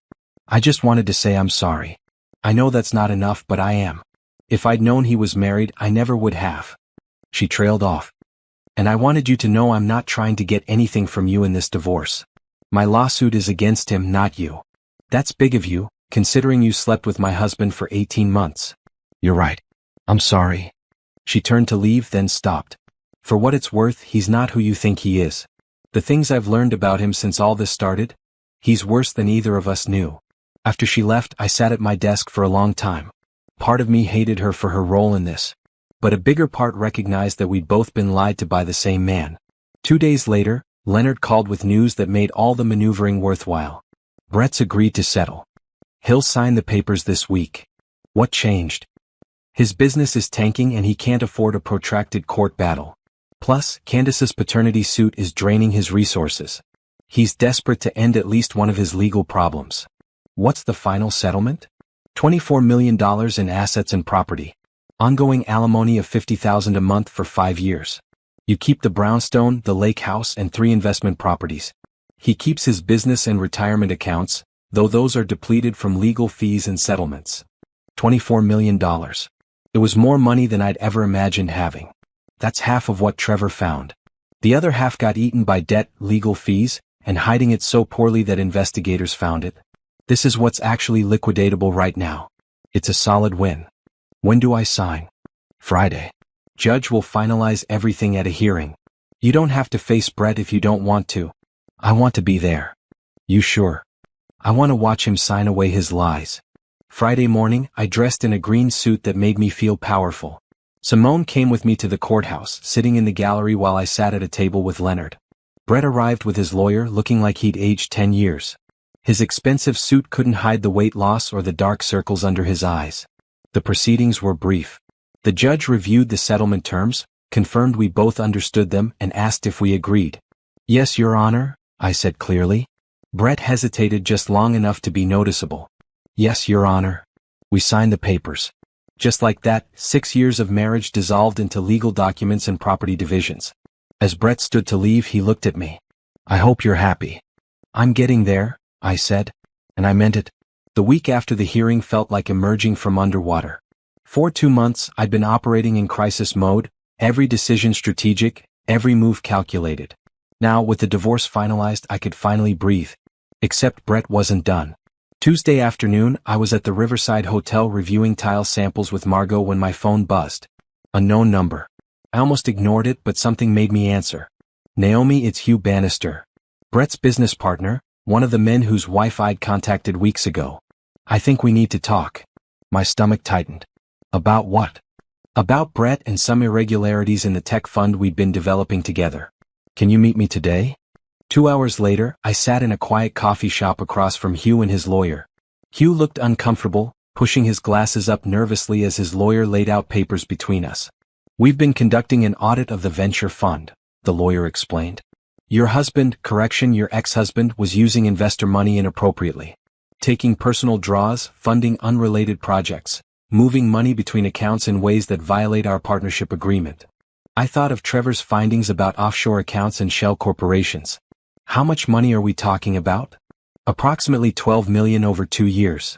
I just wanted to say I'm sorry. I know that's not enough, but I am. If I'd known he was married, I never would have. She trailed off. And I wanted you to know I'm not trying to get anything from you in this divorce. My lawsuit is against him, not you. That's big of you, considering you slept with my husband for 18 months. You're right. I'm sorry. She turned to leave, then stopped. For what it's worth, he's not who you think he is. The things I've learned about him since all this started? He's worse than either of us knew. After she left, I sat at my desk for a long time. Part of me hated her for her role in this. But a bigger part recognized that we'd both been lied to by the same man. 2 days later, Leonard called with news that made all the maneuvering worthwhile. Brett's agreed to settle. He'll sign the papers this week. What changed? His business is tanking and he can't afford a protracted court battle. Plus, Candace's paternity suit is draining his resources. He's desperate to end at least one of his legal problems. What's the final settlement? $24 million in assets and property. Ongoing alimony of $50,000 a month for 5 years. You keep the brownstone, the lake house, and 3 investment properties. He keeps his business and retirement accounts, though those are depleted from legal fees and settlements. $24 million. It was more money than I'd ever imagined having. That's half of what Trevor found. The other half got eaten by debt, legal fees, and hiding it so poorly that investigators found it. This is what's actually liquidatable right now. It's a solid win. When do I sign? Friday. Judge will finalize everything at a hearing. You don't have to face Brett if you don't want to. I want to be there. You sure? I want to watch him sign away his lies. Friday morning, I dressed in a green suit that made me feel powerful. Simone came with me to the courthouse, sitting in the gallery while I sat at a table with Leonard. Brett arrived with his lawyer, looking like he'd aged 10 years. His expensive suit couldn't hide the weight loss or the dark circles under his eyes. The proceedings were brief. The judge reviewed the settlement terms, confirmed we both understood them, and asked if we agreed. Yes, Your Honor, I said clearly. Brett hesitated just long enough to be noticeable. Yes, Your Honor. We signed the papers. Just like that, 6 years of marriage dissolved into legal documents and property divisions. As Brett stood to leave, he looked at me. I hope you're happy. I'm getting there, I said. And I meant it. The week after the hearing felt like emerging from underwater. For 2 months, I'd been operating in crisis mode, every decision strategic, every move calculated. Now, with the divorce finalized, I could finally breathe. Except Brett wasn't done. Tuesday afternoon, I was at the Riverside Hotel reviewing tile samples with Margot when my phone buzzed. Unknown number. I almost ignored it, but something made me answer. Naomi, it's Hugh Bannister. Brett's business partner, one of the men whose wife I'd contacted weeks ago. I think we need to talk. My stomach tightened. About what? About Brett and some irregularities in the tech fund we'd been developing together. Can you meet me today? 2 hours later, I sat in a quiet coffee shop across from Hugh and his lawyer. Hugh looked uncomfortable, pushing his glasses up nervously as his lawyer laid out papers between us. We've been conducting an audit of the venture fund, the lawyer explained. Your your ex-husband was using investor money inappropriately. Taking personal draws, funding unrelated projects, moving money between accounts in ways that violate our partnership agreement. I thought of Trevor's findings about offshore accounts and shell corporations. How much money are we talking about? Approximately 12 million over 2 years.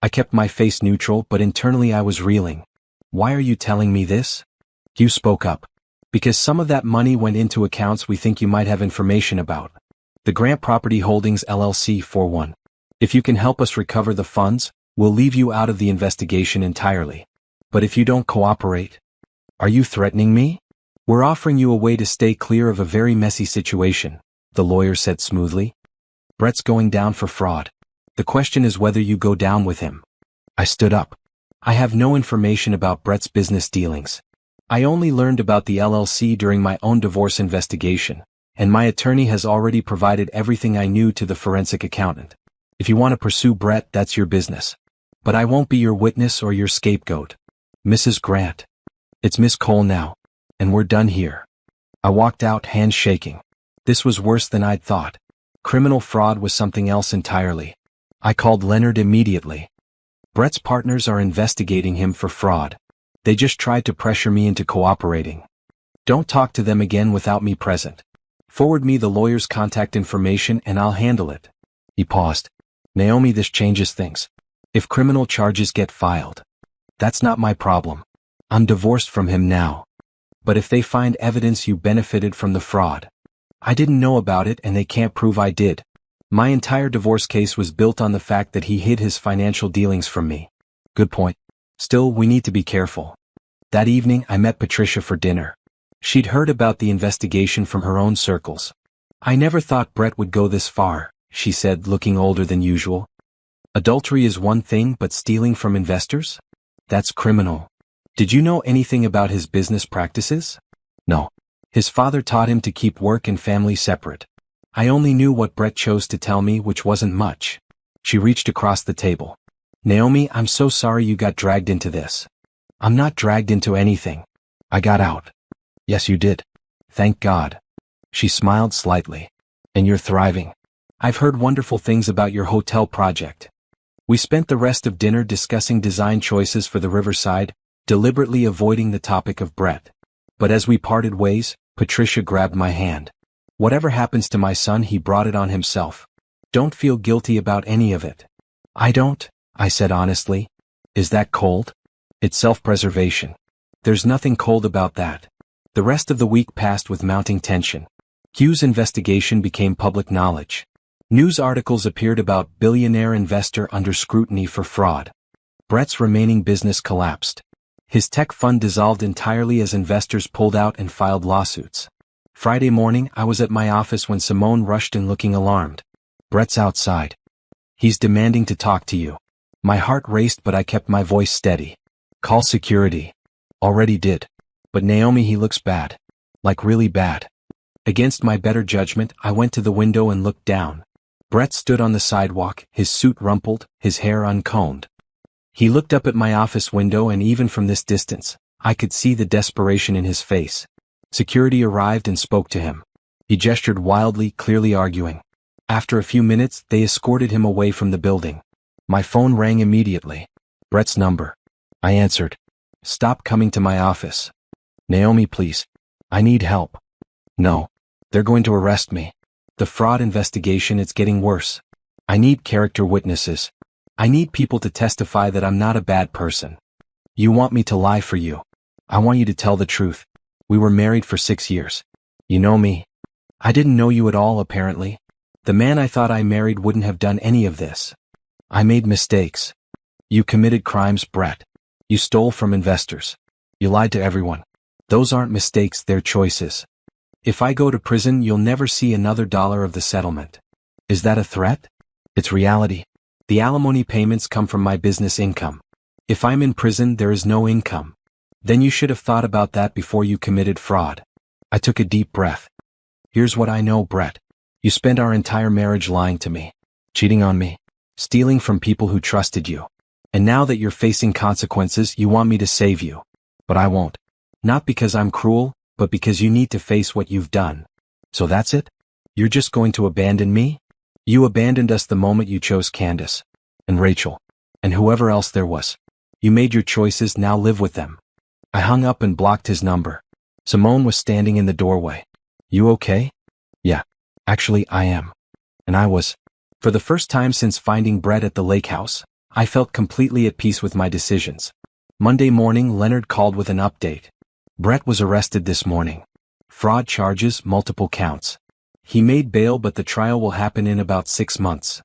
I kept my face neutral, but internally I was reeling. Why are you telling me this? You spoke up. Because some of that money went into accounts we think you might have information about. The Grant Property Holdings LLC 41. If you can help us recover the funds, we'll leave you out of the investigation entirely. But if you don't cooperate, are you threatening me? We're offering you a way to stay clear of a very messy situation, the lawyer said smoothly. Brett's going down for fraud. The question is whether you go down with him. I stood up. I have no information about Brett's business dealings. I only learned about the LLC during my own divorce investigation, and my attorney has already provided everything I knew to the forensic accountant. If you want to pursue Brett, that's your business. But I won't be your witness or your scapegoat. Mrs. Grant. It's Miss Cole now. And we're done here. I walked out, hands shaking. This was worse than I'd thought. Criminal fraud was something else entirely. I called Leonard immediately. Brett's partners are investigating him for fraud. They just tried to pressure me into cooperating. Don't talk to them again without me present. Forward me the lawyer's contact information and I'll handle it. He paused. Naomi, this changes things. If criminal charges get filed, that's not my problem. I'm divorced from him now. But if they find evidence you benefited from the fraud, I didn't know about it and they can't prove I did. My entire divorce case was built on the fact that he hid his financial dealings from me. Good point. Still, we need to be careful. That evening, I met Patricia for dinner. She'd heard about the investigation from her own circles. I never thought Brett would go this far, she said, looking older than usual. Adultery is one thing, but stealing from investors? That's criminal. Did you know anything about his business practices? No. His father taught him to keep work and family separate. I only knew what Brett chose to tell me, which wasn't much. She reached across the table. Naomi, I'm so sorry you got dragged into this. I'm not dragged into anything. I got out. Yes, you did. Thank God. She smiled slightly. And you're thriving. I've heard wonderful things about your hotel project. We spent the rest of dinner discussing design choices for the riverside, deliberately avoiding the topic of Brett. But as we parted ways, Patricia grabbed my hand. Whatever happens to my son, he brought it on himself. Don't feel guilty about any of it. I don't, I said honestly. Is that cold? It's self-preservation. There's nothing cold about that. The rest of the week passed with mounting tension. Q's investigation became public knowledge. News articles appeared about billionaire investor under scrutiny for fraud. Brett's remaining business collapsed. His tech fund dissolved entirely as investors pulled out and filed lawsuits. Friday morning, I was at my office when Simone rushed in looking alarmed. Brett's outside. He's demanding to talk to you. My heart raced, but I kept my voice steady. Call security. Already did. But Naomi, he looks bad. Like really bad. Against my better judgment, I went to the window and looked down. Brett stood on the sidewalk, his suit rumpled, his hair uncombed. He looked up at my office window, and even from this distance, I could see the desperation in his face. Security arrived and spoke to him. He gestured wildly, clearly arguing. After a few minutes, they escorted him away from the building. My phone rang immediately. Brett's number. I answered. Stop coming to my office. Naomi, please. I need help. No. They're going to arrest me. The fraud investigation, it's getting worse. I need character witnesses. I need people to testify that I'm not a bad person. You want me to lie for you. I want you to tell the truth. We were married for 6 years. You know me. I didn't know you at all, apparently. The man I thought I married wouldn't have done any of this. I made mistakes. You committed crimes, Brett. You stole from investors. You lied to everyone. Those aren't mistakes, they're choices. If I go to prison, you'll never see another dollar of the settlement. Is that a threat? It's reality. The alimony payments come from my business income. If I'm in prison, there is no income. Then you should have thought about that before you committed fraud. I took a deep breath. Here's what I know, Brett. You spent our entire marriage lying to me, cheating on me, stealing from people who trusted you. And now that you're facing consequences, you want me to save you. But I won't. Not because I'm cruel, but because you need to face what you've done. So that's it? You're just going to abandon me? You abandoned us the moment you chose Candace. And Rachel. And whoever else there was. You made your choices, now live with them. I hung up and blocked his number. Simone was standing in the doorway. You okay? Yeah. Actually, I am. And I was. For the first time since finding Brett at the lake house, I felt completely at peace with my decisions. Monday morning, Leonard called with an update. Brett was arrested this morning. Fraud charges, multiple counts. He made bail, but the trial will happen in about 6 months.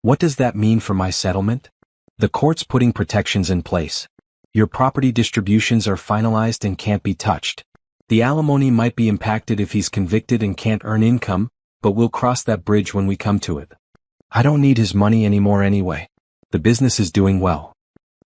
What does that mean for my settlement? The court's putting protections in place. Your property distributions are finalized and can't be touched. The alimony might be impacted if he's convicted and can't earn income, but we'll cross that bridge when we come to it. I don't need his money anymore anyway. The business is doing well.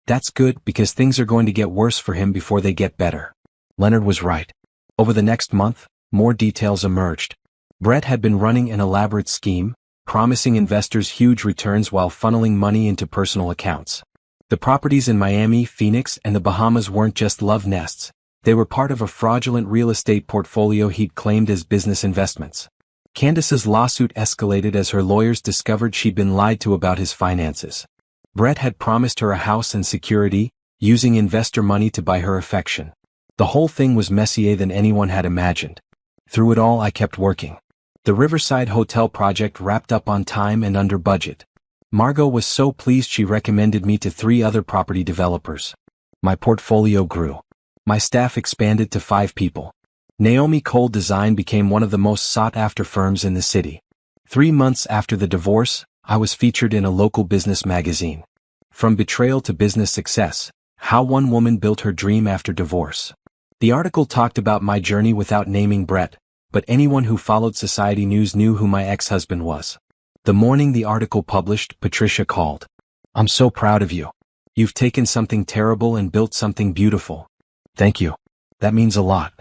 That's good, because things are going to get worse for him before they get better. Leonard was right. Over the next month, more details emerged. Brett had been running an elaborate scheme, promising investors huge returns while funneling money into personal accounts. The properties in Miami, Phoenix, and the Bahamas weren't just love nests. They were part of a fraudulent real estate portfolio he'd claimed as business investments. Candace's lawsuit escalated as her lawyers discovered she'd been lied to about his finances. Brett had promised her a house and security, using investor money to buy her affection. The whole thing was messier than anyone had imagined. Through it all, I kept working. The Riverside Hotel project wrapped up on time and under budget. Margot was so pleased she recommended me to 3 other property developers. My portfolio grew. My staff expanded to 5 people. Naomi Cole Design became one of the most sought-after firms in the city. 3 months after the divorce, I was featured in a local business magazine. From betrayal to business success, how one woman built her dream after divorce. The article talked about my journey without naming Brett, but anyone who followed society news knew who my ex-husband was. The morning the article published, Patricia called. I'm so proud of you. You've taken something terrible and built something beautiful. Thank you. That means a lot.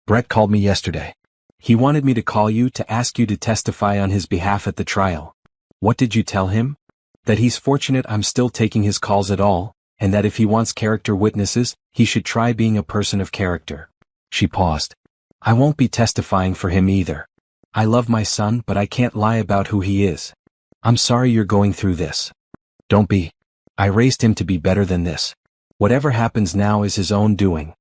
Brett called me yesterday. He wanted me to call you to ask you to testify on his behalf at the trial. What did you tell him? That he's fortunate I'm still taking his calls at all, and that if he wants character witnesses, he should try being a person of character. She paused. I won't be testifying for him either. I love my son, but I can't lie about who he is. I'm sorry you're going through this. Don't be. I raised him to be better than this. Whatever happens now is his own doing.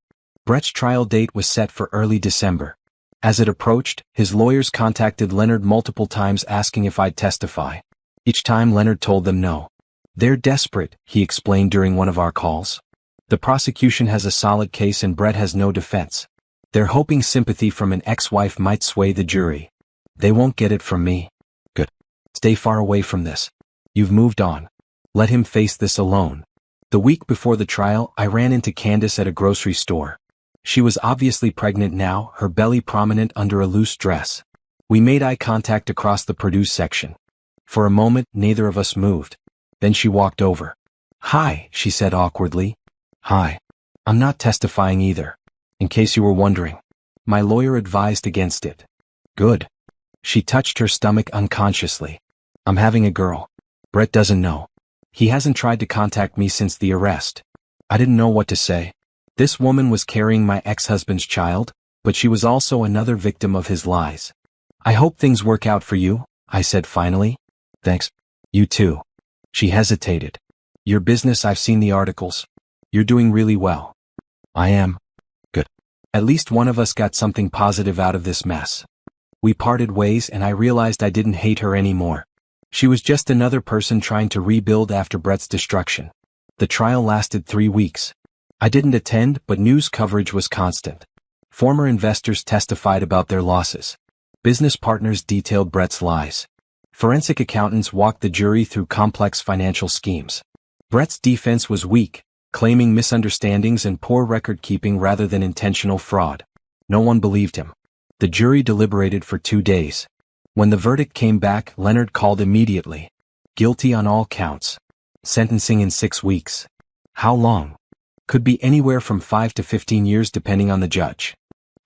Brett's trial date was set for early December. As it approached, his lawyers contacted Leonard multiple times asking if I'd testify. Each time Leonard told them no. They're desperate, he explained during one of our calls. The prosecution has a solid case and Brett has no defense. They're hoping sympathy from an ex-wife might sway the jury. They won't get it from me. Good. Stay far away from this. You've moved on. Let him face this alone. The week before the trial, I ran into Candace at a grocery store. She was obviously pregnant now, her belly prominent under a loose dress. We made eye contact across the produce section. For a moment, neither of us moved. Then she walked over. Hi, she said awkwardly. Hi. I'm not testifying either. In case you were wondering. My lawyer advised against it. Good. She touched her stomach unconsciously. I'm having a girl. Brett doesn't know. He hasn't tried to contact me since the arrest. I didn't know what to say. This woman was carrying my ex-husband's child, but she was also another victim of his lies. I hope things work out for you, I said finally. Thanks. You too. She hesitated. Your business, I've seen the articles. You're doing really well. I am. Good. At least one of us got something positive out of this mess. We parted ways and I realized I didn't hate her anymore. She was just another person trying to rebuild after Brett's destruction. The trial lasted 3 weeks. I didn't attend, but news coverage was constant. Former investors testified about their losses. Business partners detailed Brett's lies. Forensic accountants walked the jury through complex financial schemes. Brett's defense was weak, claiming misunderstandings and poor record-keeping rather than intentional fraud. No one believed him. The jury deliberated for 2 days. When the verdict came back, Leonard called immediately. Guilty on all counts. Sentencing in 6 weeks. How long? Could be anywhere from 5 to 15 years depending on the judge.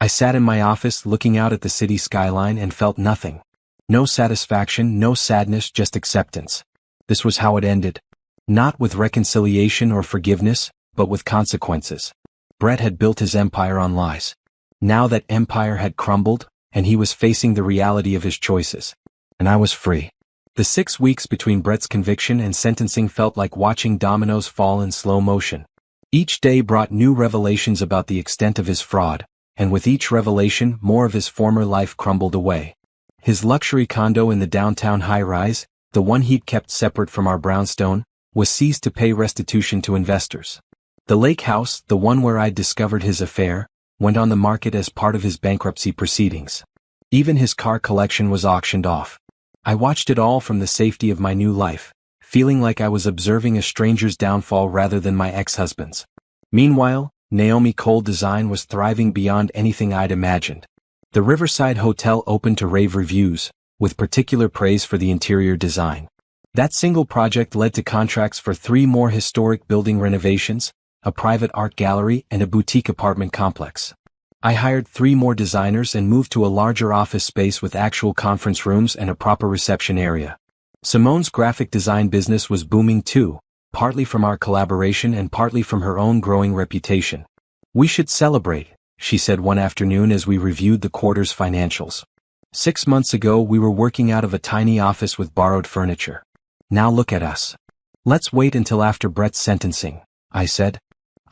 I sat in my office looking out at the city skyline and felt nothing. No satisfaction, no sadness, just acceptance. This was how it ended. Not with reconciliation or forgiveness, but with consequences. Brett had built his empire on lies. Now that empire had crumbled, and he was facing the reality of his choices. And I was free. The 6 weeks between Brett's conviction and sentencing felt like watching dominoes fall in slow motion. Each day brought new revelations about the extent of his fraud, and with each revelation more of his former life crumbled away. His luxury condo in the downtown high-rise, the one he'd kept separate from our brownstone, was seized to pay restitution to investors. The lake house, the one where I'd discovered his affair, went on the market as part of his bankruptcy proceedings. Even his car collection was auctioned off. I watched it all from the safety of my new life, feeling like I was observing a stranger's downfall rather than my ex-husband's. Meanwhile, Naomi Cole Design was thriving beyond anything I'd imagined. The Riverside Hotel opened to rave reviews, with particular praise for the interior design. That single project led to contracts for 3 more historic building renovations, a private art gallery and a boutique apartment complex. I hired 3 more designers and moved to a larger office space with actual conference rooms and a proper reception area. Simone's graphic design business was booming too, partly from our collaboration and partly from her own growing reputation. "We should celebrate," she said one afternoon as we reviewed the quarter's financials. 6 months ago we were working out of a tiny office with borrowed furniture. Now look at us. "Let's wait until after Brett's sentencing," I said.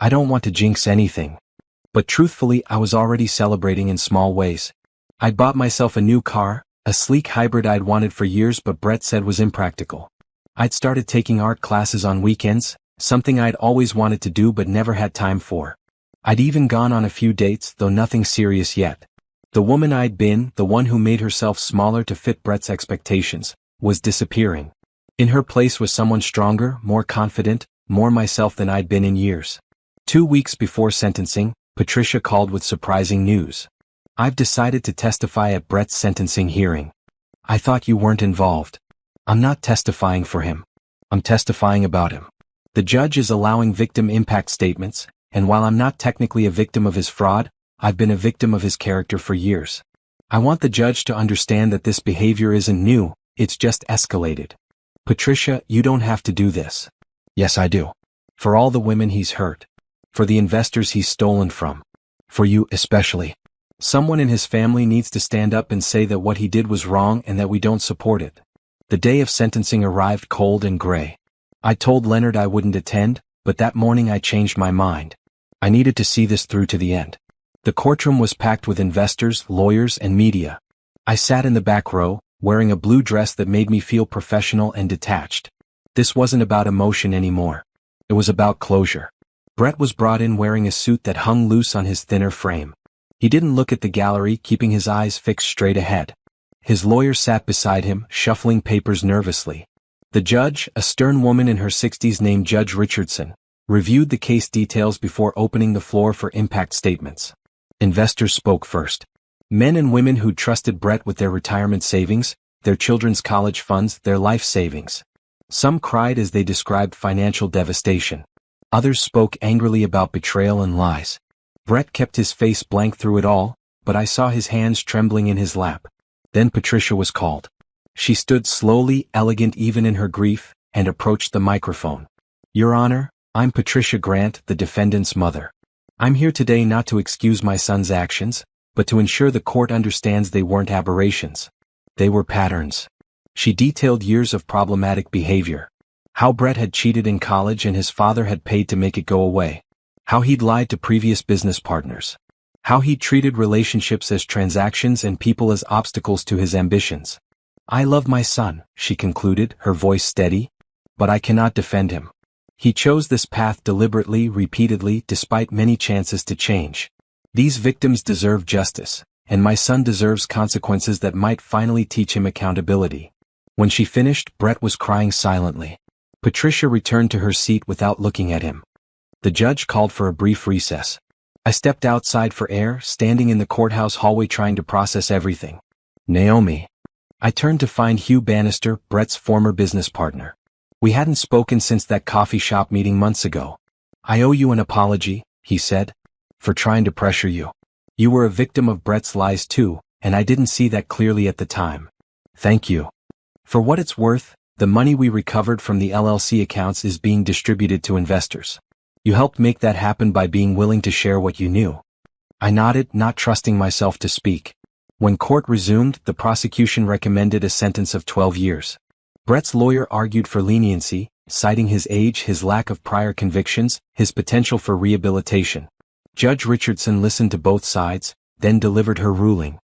I don't want to jinx anything. But truthfully, I was already celebrating in small ways. I'd bought myself a new car, a sleek hybrid I'd wanted for years but Brett said was impractical. I'd started taking art classes on weekends, something I'd always wanted to do but never had time for. I'd even gone on a few dates, though nothing serious yet. The woman I'd been, the one who made herself smaller to fit Brett's expectations, was disappearing. In her place was someone stronger, more confident, more myself than I'd been in years. 2 weeks before sentencing, Patricia called with surprising news. "I've decided to testify at Brett's sentencing hearing." "I thought you weren't involved." "I'm not testifying for him. I'm testifying about him. The judge is allowing victim impact statements, and while I'm not technically a victim of his fraud, I've been a victim of his character for years. I want the judge to understand that this behavior isn't new, it's just escalated." "Patricia, you don't have to do this." "Yes, I do. For all the women he's hurt. For the investors he's stolen from. For you especially. Someone in his family needs to stand up and say that what he did was wrong and that we don't support it." The day of sentencing arrived cold and gray. I told Leonard I wouldn't attend, but that morning I changed my mind. I needed to see this through to the end. The courtroom was packed with investors, lawyers, and media. I sat in the back row, wearing a blue dress that made me feel professional and detached. This wasn't about emotion anymore. It was about closure. Brett was brought in wearing a suit that hung loose on his thinner frame. He didn't look at the gallery, keeping his eyes fixed straight ahead. His lawyer sat beside him, shuffling papers nervously. The judge, a stern woman in her 60s named Judge Richardson, reviewed the case details before opening the floor for impact statements. Investors spoke first. Men and women who trusted Brett with their retirement savings, their children's college funds, their life savings. Some cried as they described financial devastation. Others spoke angrily about betrayal and lies. Brett kept his face blank through it all, but I saw his hands trembling in his lap. Then Patricia was called. She stood slowly, elegant even in her grief, and approached the microphone. "Your Honor, I'm Patricia Grant, the defendant's mother. I'm here today not to excuse my son's actions, but to ensure the court understands they weren't aberrations. They were patterns." She detailed years of problematic behavior. How Brett had cheated in college and his father had paid to make it go away. How he'd lied to previous business partners. How he'd treated relationships as transactions and people as obstacles to his ambitions. "I love my son," she concluded, her voice steady. "But I cannot defend him. He chose this path deliberately, repeatedly, despite many chances to change. These victims deserve justice, and my son deserves consequences that might finally teach him accountability." When she finished, Brett was crying silently. Patricia returned to her seat without looking at him. The judge called for a brief recess. I stepped outside for air, standing in the courthouse hallway trying to process everything. "Naomi." I turned to find Hugh Bannister, Brett's former business partner. We hadn't spoken since that coffee shop meeting months ago. "I owe you an apology," he said, "for trying to pressure you. You were a victim of Brett's lies too, and I didn't see that clearly at the time. Thank you. For what it's worth, the money we recovered from the LLC accounts is being distributed to investors. You helped make that happen by being willing to share what you knew." I nodded, not trusting myself to speak. When court resumed, the prosecution recommended a sentence of 12 years. Brett's lawyer argued for leniency, citing his age, his lack of prior convictions, his potential for rehabilitation. Judge Richardson listened to both sides, then delivered her ruling.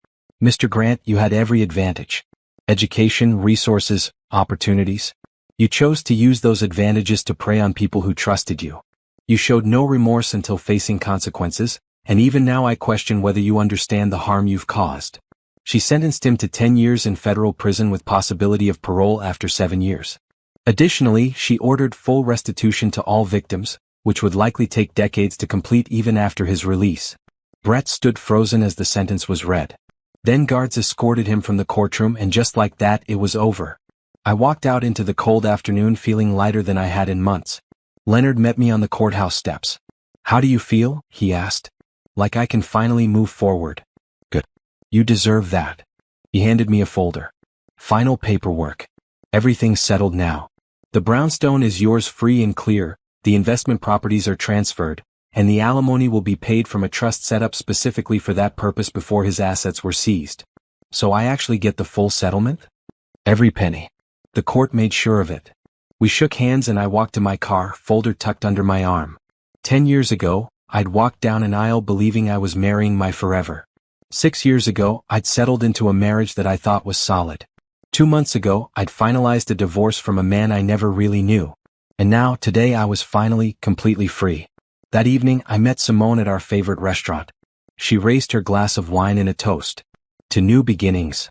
Mr. Grant, you had every advantage. Education, resources, opportunities. You chose to use those advantages to prey on people who trusted you. You showed no remorse until facing consequences, and even now I question whether you understand the harm you've caused. She sentenced him to 10 years in federal prison with possibility of parole after 7 years. Additionally, she ordered full restitution to all victims, which would likely take decades to complete even after his release. Brett stood frozen as the sentence was read. Then guards escorted him from the courtroom, and just like that, it was over. I walked out into the cold afternoon feeling lighter than I had in months. Leonard met me on the courthouse steps. "How do you feel?" he asked. "Like I can finally move forward." "Good. You deserve that." He handed me a folder. "Final paperwork. Everything's settled now. The brownstone is yours free and clear, the investment properties are transferred, and the alimony will be paid from a trust set up specifically for that purpose before his assets were seized. So I actually get the full settlement?" "Every penny." The court made sure of it. We shook hands and I walked to my car, folder tucked under my arm. 10 years ago, I'd walked down an aisle believing I was marrying my forever. 6 years ago, I'd settled into a marriage that I thought was solid. 2 months ago, I'd finalized a divorce from a man I never really knew. And now, today I was finally, completely free. That evening, I met Simone at our favorite restaurant. She raised her glass of wine in a toast. "To new beginnings."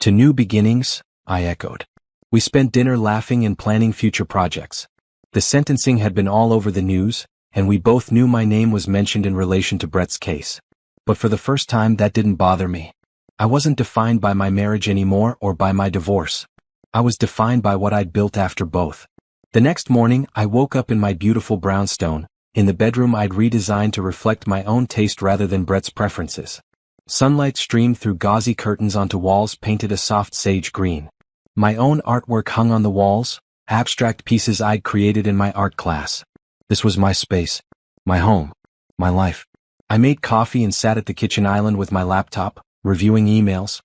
"To new beginnings," I echoed. We spent dinner laughing and planning future projects. The sentencing had been all over the news, and we both knew my name was mentioned in relation to Brett's case. But for the first time, that didn't bother me. I wasn't defined by my marriage anymore or by my divorce. I was defined by what I'd built after both. The next morning, I woke up in my beautiful brownstone. In the bedroom I'd redesigned to reflect my own taste rather than Brett's preferences. Sunlight streamed through gauzy curtains onto walls painted a soft sage green. My own artwork hung on the walls, abstract pieces I'd created in my art class. This was my space, my home, my life. I made coffee and sat at the kitchen island with my laptop, reviewing emails.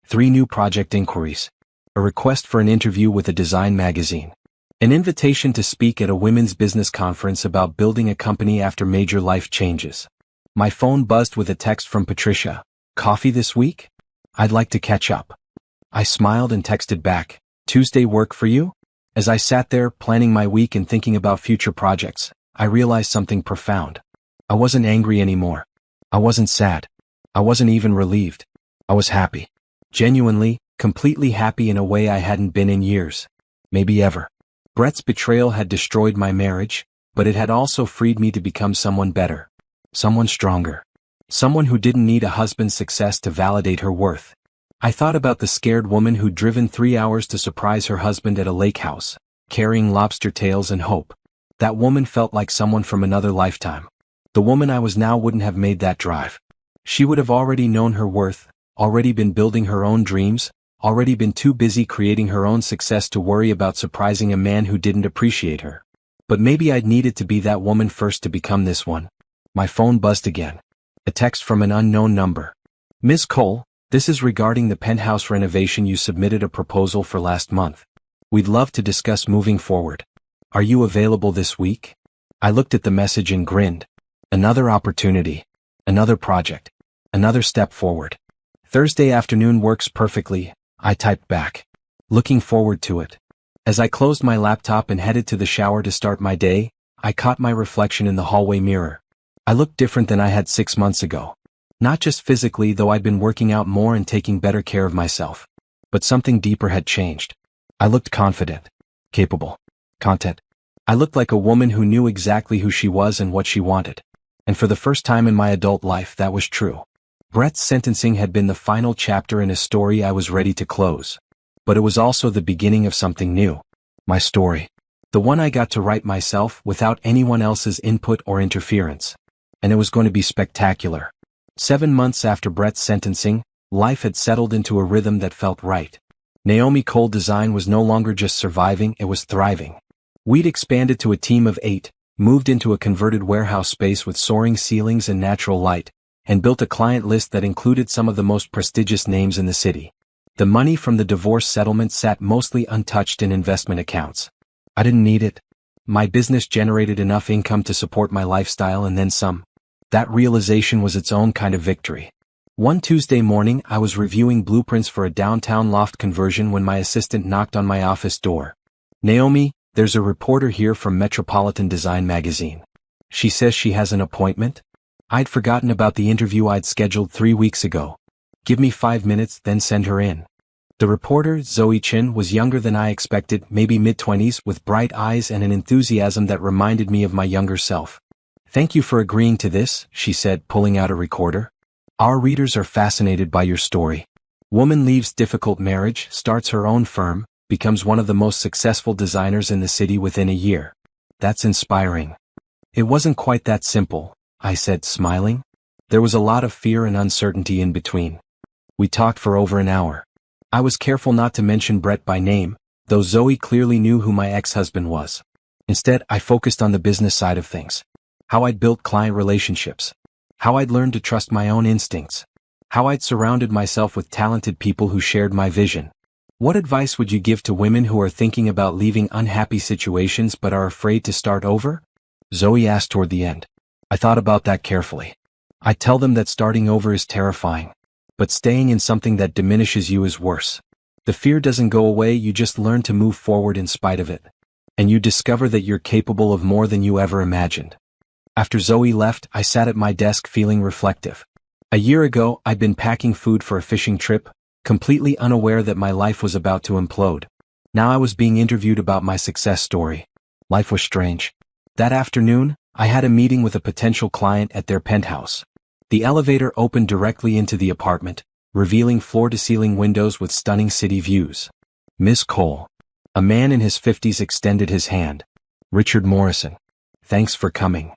3 new project inquiries. A request for an interview with a design magazine. An invitation to speak at a women's business conference about building a company after major life changes. My phone buzzed with a text from Patricia. "Coffee this week? I'd like to catch up." I smiled and texted back, "Tuesday work for you?" As I sat there, planning my week and thinking about future projects, I realized something profound. I wasn't angry anymore. I wasn't sad. I wasn't even relieved. I was happy. Genuinely, completely happy in a way I hadn't been in years. Maybe ever. Brett's betrayal had destroyed my marriage, but it had also freed me to become someone better. Someone stronger. Someone who didn't need a husband's success to validate her worth. I thought about the scared woman who'd driven 3 hours to surprise her husband at a lake house, carrying lobster tails and hope. That woman felt like someone from another lifetime. The woman I was now wouldn't have made that drive. She would have already known her worth, already been building her own dreams, already been too busy creating her own success to worry about surprising a man who didn't appreciate her. But maybe I'd needed to be that woman first to become this one. My phone buzzed again. A text from an unknown number. "Ms. Cole, this is regarding the penthouse renovation you submitted a proposal for last month. We'd love to discuss moving forward. Are you available this week?" I looked at the message and grinned. Another opportunity. Another project. Another step forward. "Thursday afternoon works perfectly," I typed back. Looking forward to it. As I closed my laptop and headed to the shower to start my day, I caught my reflection in the hallway mirror. I looked different than I had 6 months ago. Not just physically, though I'd been working out more and taking better care of myself. But something deeper had changed. I looked confident. Capable. Content. I looked like a woman who knew exactly who she was and what she wanted. And for the first time in my adult life, that was true. Brett's sentencing had been the final chapter in a story I was ready to close. But it was also the beginning of something new. My story. The one I got to write myself without anyone else's input or interference. And it was going to be spectacular. 7 months after Brett's sentencing, life had settled into a rhythm that felt right. Naomi Cole Design was no longer just surviving, it was thriving. We'd expanded to a team of 8, moved into a converted warehouse space with soaring ceilings and natural light, and built a client list that included some of the most prestigious names in the city. The money from the divorce settlement sat mostly untouched in investment accounts. I didn't need it. My business generated enough income to support my lifestyle and then some. That realization was its own kind of victory. One Tuesday morning, I was reviewing blueprints for a downtown loft conversion when my assistant knocked on my office door. "Naomi, there's a reporter here from Metropolitan Design magazine. She says she has an appointment." I'd forgotten about the interview I'd scheduled 3 weeks ago. "Give me 5 minutes, then send her in." The reporter, Zoe Chin, was younger than I expected, maybe mid-20s, with bright eyes and an enthusiasm that reminded me of my younger self. "Thank you for agreeing to this," she said, pulling out a recorder. "Our readers are fascinated by your story. Woman leaves difficult marriage, starts her own firm, becomes one of the most successful designers in the city within a year. That's inspiring." "It wasn't quite that simple," I said, smiling. "There was a lot of fear and uncertainty in between." We talked for over an hour. I was careful not to mention Brett by name, though Zoe clearly knew who my ex-husband was. Instead, I focused on the business side of things. How I'd built client relationships. How I'd learned to trust my own instincts. How I'd surrounded myself with talented people who shared my vision. "What advice would you give to women who are thinking about leaving unhappy situations but are afraid to start over?" Zoe asked toward the end. I thought about that carefully. I tell them that starting over is terrifying. But staying in something that diminishes you is worse. The fear doesn't go away, you just learn to move forward in spite of it. And you discover that you're capable of more than you ever imagined. After Zoe left, I sat at my desk feeling reflective. A year ago, I'd been packing food for a fishing trip, completely unaware that my life was about to implode. Now I was being interviewed about my success story. Life was strange. That afternoon, I had a meeting with a potential client at their penthouse. The elevator opened directly into the apartment, revealing floor-to-ceiling windows with stunning city views. "Miss Cole." A man in his 50s extended his hand. "Richard Morrison. Thanks for coming."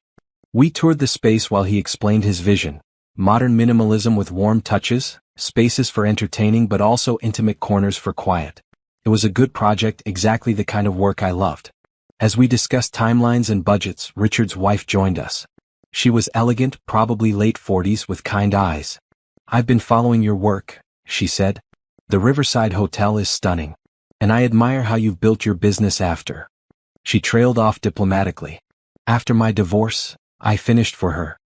We toured the space while he explained his vision. Modern minimalism with warm touches, spaces for entertaining but also intimate corners for quiet. It was a good project, exactly the kind of work I loved. As we discussed timelines and budgets, Richard's wife joined us. She was elegant, probably late 40s, with kind eyes. "I've been following your work," she said. "The Riverside Hotel is stunning. And I admire how you've built your business after." She trailed off diplomatically. "After my divorce, I finished for her."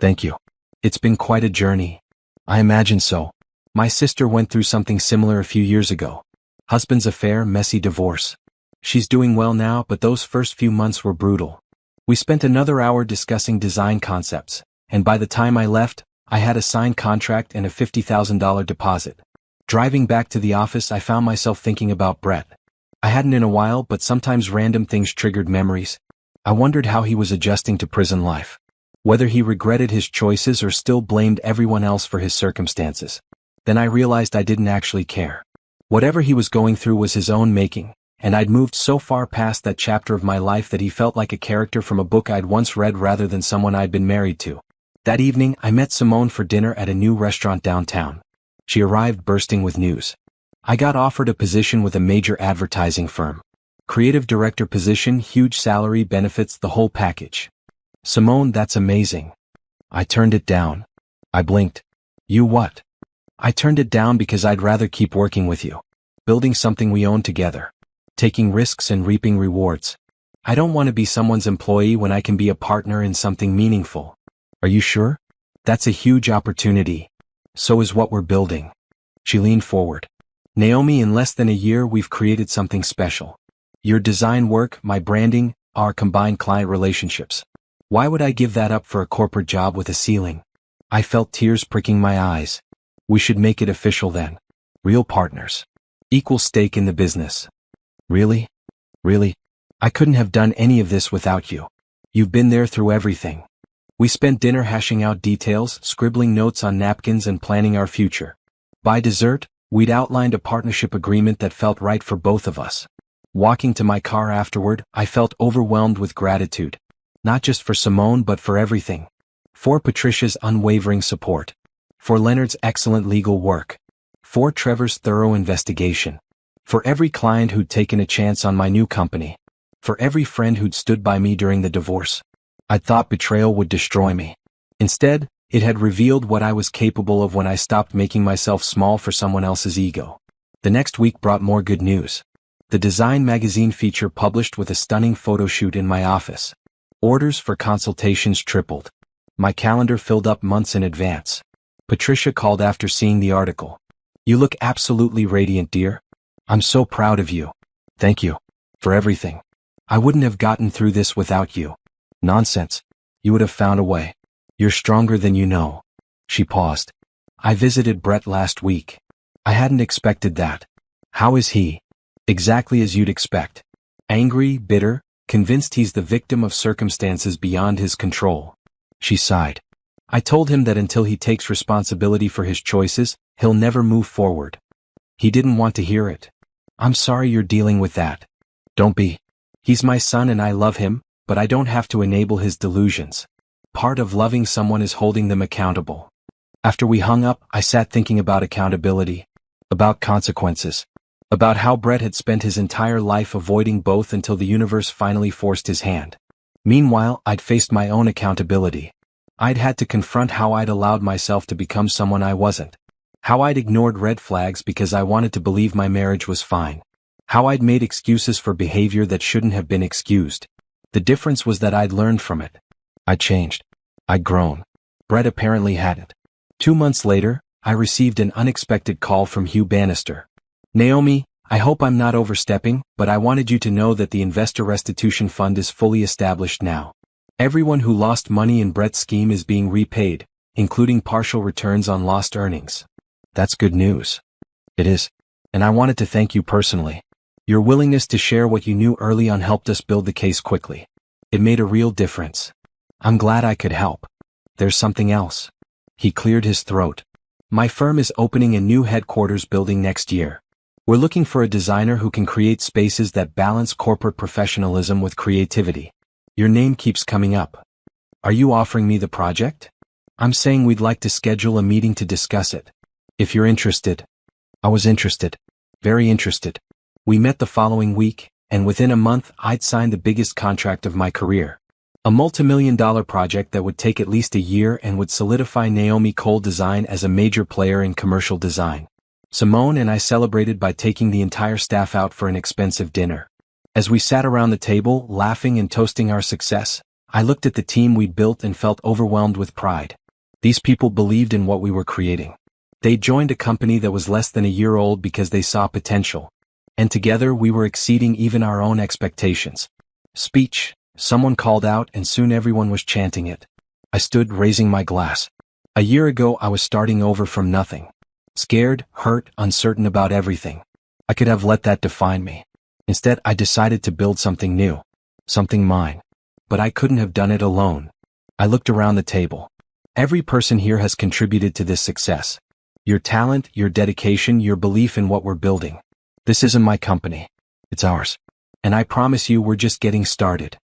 "Thank you. It's been quite a journey." "I imagine so. My sister went through something similar a few years ago. Husband's affair, messy divorce. She's doing well now, but those first few months were brutal." We spent another hour discussing design concepts, and by the time I left, I had a signed contract and a $50,000 deposit. Driving back to the office, I found myself thinking about Brett. I hadn't in a while, but sometimes random things triggered memories. I wondered how he was adjusting to prison life. Whether he regretted his choices or still blamed everyone else for his circumstances. Then I realized I didn't actually care. Whatever he was going through was his own making. And I'd moved so far past that chapter of my life that he felt like a character from a book I'd once read rather than someone I'd been married to. That evening, I met Simone for dinner at a new restaurant downtown. She arrived bursting with news. I got offered a position with a major advertising firm. Creative director position, huge salary, benefits, the whole package. "Simone, that's amazing." I turned it down. I blinked. "You what?" "I turned it down because I'd rather keep working with you. Building something we own together. Taking risks and reaping rewards. I don't want to be someone's employee when I can be a partner in something meaningful." "Are you sure?" "That's a huge opportunity. So is what we're building." She leaned forward. "Naomi, in less than a year we've created something special. Your design work, my branding, our combined client relationships. Why would I give that up for a corporate job with a ceiling?" I felt tears pricking my eyes. "We should make it official then. Real partners. Equal stake in the business." "Really? Really? I couldn't have done any of this without you. You've been there through everything." We spent dinner hashing out details, scribbling notes on napkins and planning our future. By dessert, we'd outlined a partnership agreement that felt right for both of us. Walking to my car afterward, I felt overwhelmed with gratitude. Not just for Simone but for everything. For Patricia's unwavering support. For Leonard's excellent legal work. For Trevor's thorough investigation. For every client who'd taken a chance on my new company. For every friend who'd stood by me during the divorce. I'd thought betrayal would destroy me. Instead, It had revealed what I was capable of when I stopped making myself small for someone else's ego. The next week brought more good news. The Design magazine feature published with a stunning photo shoot in my office. Orders for consultations tripled. My calendar filled up months in advance. Patricia called after seeing the article. "You look absolutely radiant, dear. I'm so proud of you. Thank you. For everything. I wouldn't have gotten through this without you." "Nonsense. You would have found a way. You're stronger than you know." She paused. "I visited Brett last week. I hadn't expected that." "How is he?" "Exactly as you'd expect. Angry, bitter, convinced he's the victim of circumstances beyond his control." She sighed. "I told him that until he takes responsibility for his choices, he'll never move forward." "He didn't want to hear it." "I'm sorry you're dealing with that." "Don't be. He's my son and I love him, but I don't have to enable his delusions. Part of loving someone is holding them accountable." After we hung up, I sat thinking about accountability, about consequences, about how Brett had spent his entire life avoiding both until the universe finally forced his hand. Meanwhile, I'd faced my own accountability. I'd had to confront how I'd allowed myself to become someone I wasn't. How I'd ignored red flags because I wanted to believe my marriage was fine. How I'd made excuses for behavior that shouldn't have been excused. The difference was that I'd learned from it. I'd changed. I'd grown. Brett apparently hadn't. 2 months later, I received an unexpected call from Hugh Bannister. "Naomi, I hope I'm not overstepping, but I wanted you to know that the investor restitution fund is fully established now. Everyone who lost money in Brett's scheme is being repaid, including partial returns on lost earnings." "That's good news." "It is. And I wanted to thank you personally. Your willingness to share what you knew early on helped us build the case quickly. It made a real difference. I'm glad I could help. There's something else." He cleared his throat. "My firm is opening a new headquarters building next year. We're looking for a designer who can create spaces that balance corporate professionalism with creativity. Your name keeps coming up. Are you offering me the project?" "I'm saying we'd like to schedule a meeting to discuss it. If you're interested." I was interested. Very interested. We met the following week, and within a month I'd signed the biggest contract of my career. A multi-million-dollar project that would take at least a year and would solidify Naomi Cole Design as a major player in commercial design. Simone and I celebrated by taking the entire staff out for an expensive dinner. As we sat around the table, laughing and toasting our success, I looked at the team we'd built and felt overwhelmed with pride. These people believed in what we were creating. They joined a company that was less than a year old because they saw potential. And together we were exceeding even our own expectations. "Speech," someone called out, and soon everyone was chanting it. I stood, raising my glass. A year ago I was starting over from nothing. Scared, hurt, uncertain about everything. I could have let that define me. Instead, I decided to build something new. Something mine. But I couldn't have done it alone. I looked around the table. Every person here has contributed to this success. Your talent, your dedication, your belief in what we're building. This isn't my company. It's ours. And I promise you we're just getting started.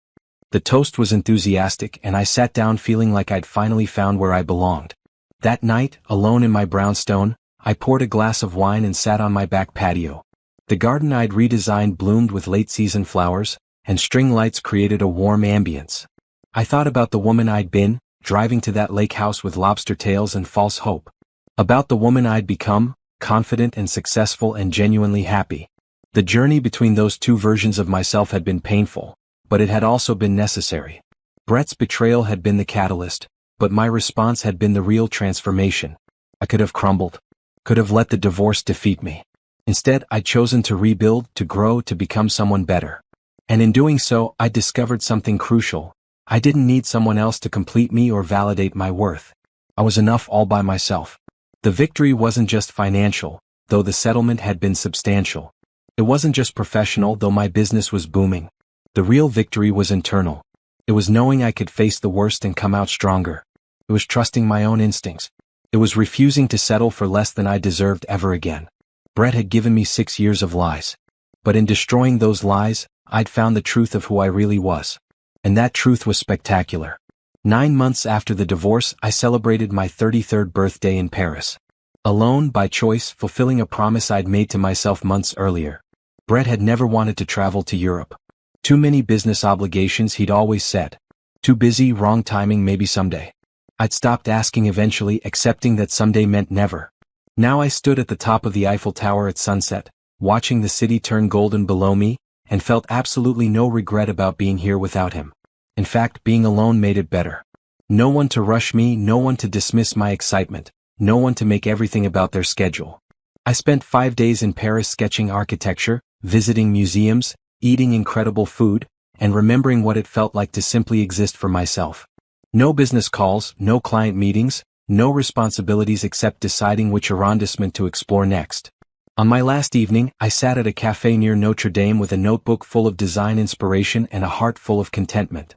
The toast was enthusiastic, and I sat down feeling like I'd finally found where I belonged. That night, alone in my brownstone, I poured a glass of wine and sat on my back patio. The garden I'd redesigned bloomed with late-season flowers, and string lights created a warm ambience. I thought about the woman I'd been, driving to that lake house with lobster tails and false hope. About the woman I'd become, confident and successful and genuinely happy. The journey between those two versions of myself had been painful, but it had also been necessary. Brett's betrayal had been the catalyst, but my response had been the real transformation. I could have crumbled. Could have let the divorce defeat me. Instead, I'd chosen to rebuild, to grow, to become someone better. And in doing so, I discovered something crucial. I didn't need someone else to complete me or validate my worth. I was enough all by myself. The victory wasn't just financial, though the settlement had been substantial. It wasn't just professional, though my business was booming. The real victory was internal. It was knowing I could face the worst and come out stronger. It was trusting my own instincts. It was refusing to settle for less than I deserved ever again. Brett had given me 6 years of lies. But in destroying those lies, I'd found the truth of who I really was. And that truth was spectacular. 9 months after the divorce, I celebrated my 33rd birthday in Paris. Alone, by choice, fulfilling a promise I'd made to myself months earlier. Brett had never wanted to travel to Europe. Too many business obligations, he'd always said. Too busy, wrong timing, maybe someday. I'd stopped asking eventually, accepting that someday meant never. Now I stood at the top of the Eiffel Tower at sunset, watching the city turn golden below me, and felt absolutely no regret about being here without him. In fact, being alone made it better. No one to rush me, no one to dismiss my excitement, no one to make everything about their schedule. I spent 5 days in Paris sketching architecture, visiting museums, eating incredible food, and remembering what it felt like to simply exist for myself. No business calls, no client meetings, no responsibilities except deciding which arrondissement to explore next. On my last evening, I sat at a cafe near Notre Dame with a notebook full of design inspiration and a heart full of contentment.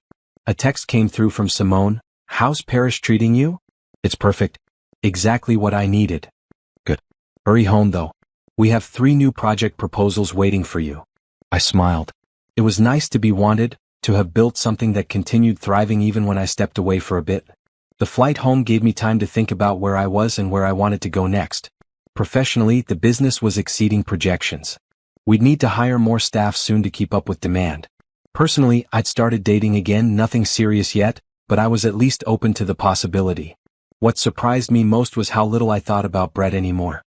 A text came through from Simone. "How's Paris treating you?" "It's perfect. Exactly what I needed." "Good. Hurry home though. We have 3 new project proposals waiting for you." I smiled. It was nice to be wanted, to have built something that continued thriving even when I stepped away for a bit. The flight home gave me time to think about where I was and where I wanted to go next. Professionally, the business was exceeding projections. We'd need to hire more staff soon to keep up with demand. Personally, I'd started dating again, nothing serious yet, but I was at least open to the possibility. What surprised me most was how little I thought about Brett anymore.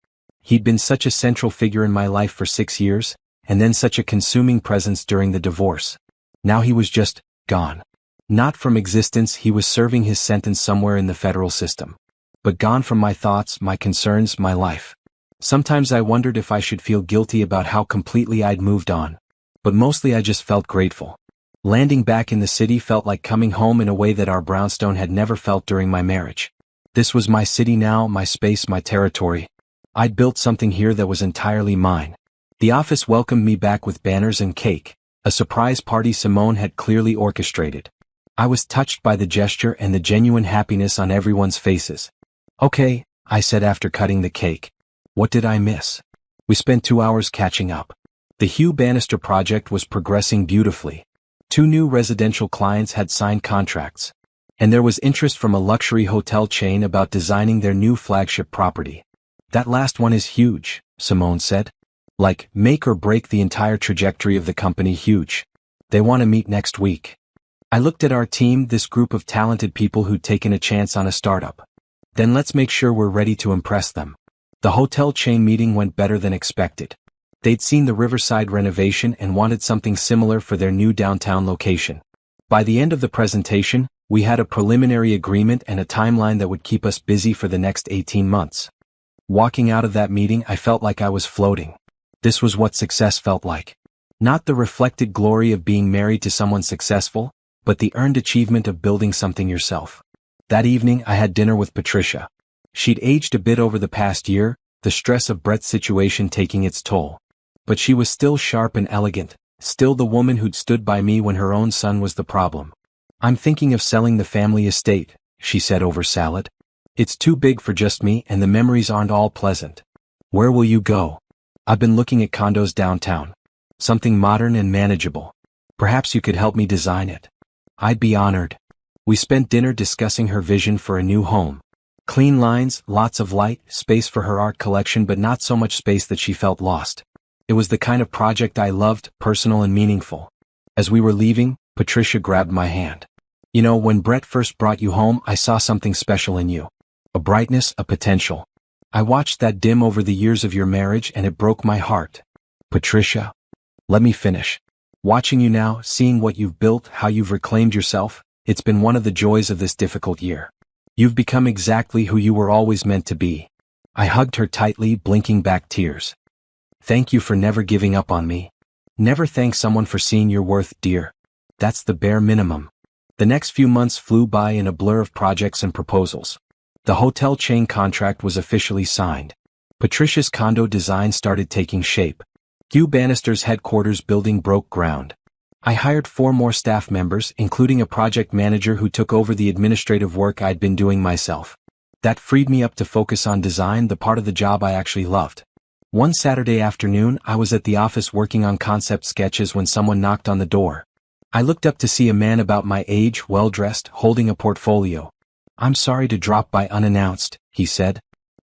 He'd been such a central figure in my life for 6 years, and then such a consuming presence during the divorce. Now he was just gone. Not from existence, he was serving his sentence somewhere in the federal system. But gone from my thoughts, my concerns, my life. Sometimes I wondered if I should feel guilty about how completely I'd moved on. But mostly I just felt grateful. Landing back in the city felt like coming home in a way that our brownstone had never felt during my marriage. This was my city now, my space, my territory. I'd built something here that was entirely mine. The office welcomed me back with banners and cake, a surprise party Simone had clearly orchestrated. I was touched by the gesture and the genuine happiness on everyone's faces. "Okay," I said after cutting the cake. "What did I miss?" We spent 2 hours catching up. The Hugh Bannister project was progressing beautifully. 2 new residential clients had signed contracts. And there was interest from a luxury hotel chain about designing their new flagship property. "That last one is huge," Simone said. "Like, make or break the entire trajectory of the company huge. They want to meet next week." I looked at our team, this group of talented people who'd taken a chance on a startup. "Then let's make sure we're ready to impress them." The hotel chain meeting went better than expected. They'd seen the Riverside renovation and wanted something similar for their new downtown location. By the end of the presentation, we had a preliminary agreement and a timeline that would keep us busy for the next 18 months. Walking out of that meeting, I felt like I was floating. This was what success felt like. Not the reflected glory of being married to someone successful, but the earned achievement of building something yourself. That evening, I had dinner with Patricia. She'd aged a bit over the past year, the stress of Brett's situation taking its toll. But she was still sharp and elegant, still the woman who'd stood by me when her own son was the problem. "I'm thinking of selling the family estate," she said over salad. "It's too big for just me and the memories aren't all pleasant." "Where will you go?" "I've been looking at condos downtown. Something modern and manageable. Perhaps you could help me design it." "I'd be honored." We spent dinner discussing her vision for a new home. Clean lines, lots of light, space for her art collection, but not so much space that she felt lost. It was the kind of project I loved, personal and meaningful. As we were leaving, Patricia grabbed my hand. "You know, when Brett first brought you home, I saw something special in you. A brightness, a potential. I watched that dim over the years of your marriage and it broke my heart." "Patricia, let me finish. Watching you now, seeing what you've built, how you've reclaimed yourself, it's been one of the joys of this difficult year. You've become exactly who you were always meant to be." I hugged her tightly, blinking back tears. "Thank you for never giving up on me. Never thank someone for seeing your worth, dear. That's the bare minimum." The next few months flew by in a blur of projects and proposals. The hotel chain contract was officially signed. Patricia's condo design started taking shape. Hugh Bannister's headquarters building broke ground. I hired 4 more staff members, including a project manager who took over the administrative work I'd been doing myself. That freed me up to focus on design, the part of the job I actually loved. One Saturday afternoon, I was at the office working on concept sketches when someone knocked on the door. I looked up to see a man about my age, well-dressed, holding a portfolio. "I'm sorry to drop by unannounced," he said.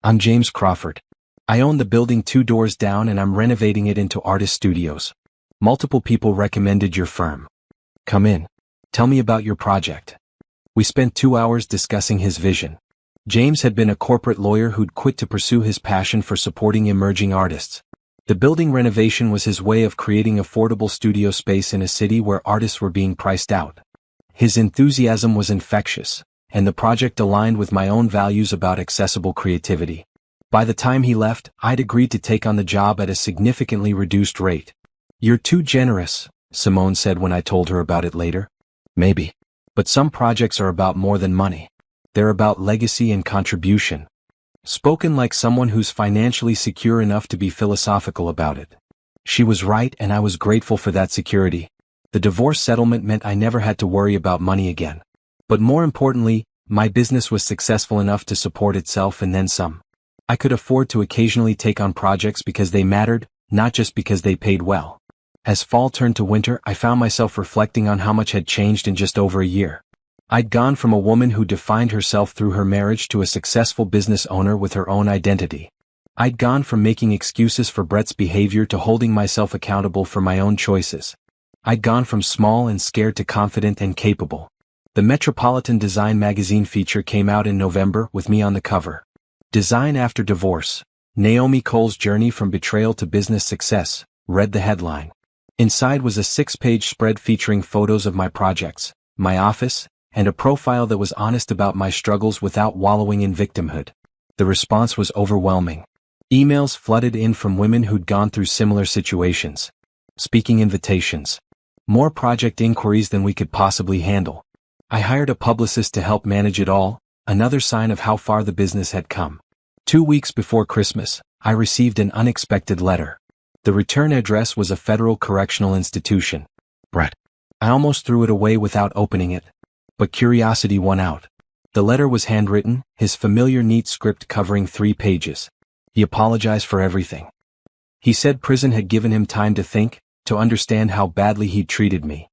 "I'm James Crawford. I own the building 2 doors down and I'm renovating it into artist studios. Multiple people recommended your firm. Come in. Tell me about your project." We spent 2 hours discussing his vision. James had been a corporate lawyer who'd quit to pursue his passion for supporting emerging artists. The building renovation was his way of creating affordable studio space in a city where artists were being priced out. His enthusiasm was infectious, and the project aligned with my own values about accessible creativity. By the time he left, I'd agreed to take on the job at a significantly reduced rate. "You're too generous," Simone said when I told her about it later. "Maybe. But some projects are about more than money. They're about legacy and contribution." Spoken like someone who's financially secure enough to be philosophical about it. She was right, and I was grateful for that security. The divorce settlement meant I never had to worry about money again. But more importantly, my business was successful enough to support itself and then some. I could afford to occasionally take on projects because they mattered, not just because they paid well. As fall turned to winter, I found myself reflecting on how much had changed in just over a year. I'd gone from a woman who defined herself through her marriage to a successful business owner with her own identity. I'd gone from making excuses for Brett's behavior to holding myself accountable for my own choices. I'd gone from small and scared to confident and capable. The Metropolitan Design magazine feature came out in November with me on the cover. "Design After Divorce: Naomi Cole's Journey from Betrayal to Business Success," read the headline. Inside was a 6-page spread featuring photos of my projects, my office, and a profile that was honest about my struggles without wallowing in victimhood. The response was overwhelming. Emails flooded in from women who'd gone through similar situations. Speaking invitations. More project inquiries than we could possibly handle. I hired a publicist to help manage it all, another sign of how far the business had come. 2 weeks before Christmas, I received an unexpected letter. The return address was a federal correctional institution. Brett. I almost threw it away without opening it. But curiosity won out. The letter was handwritten, his familiar neat script covering 3 pages. He apologized for everything. He said prison had given him time to think, to understand how badly he'd treated me.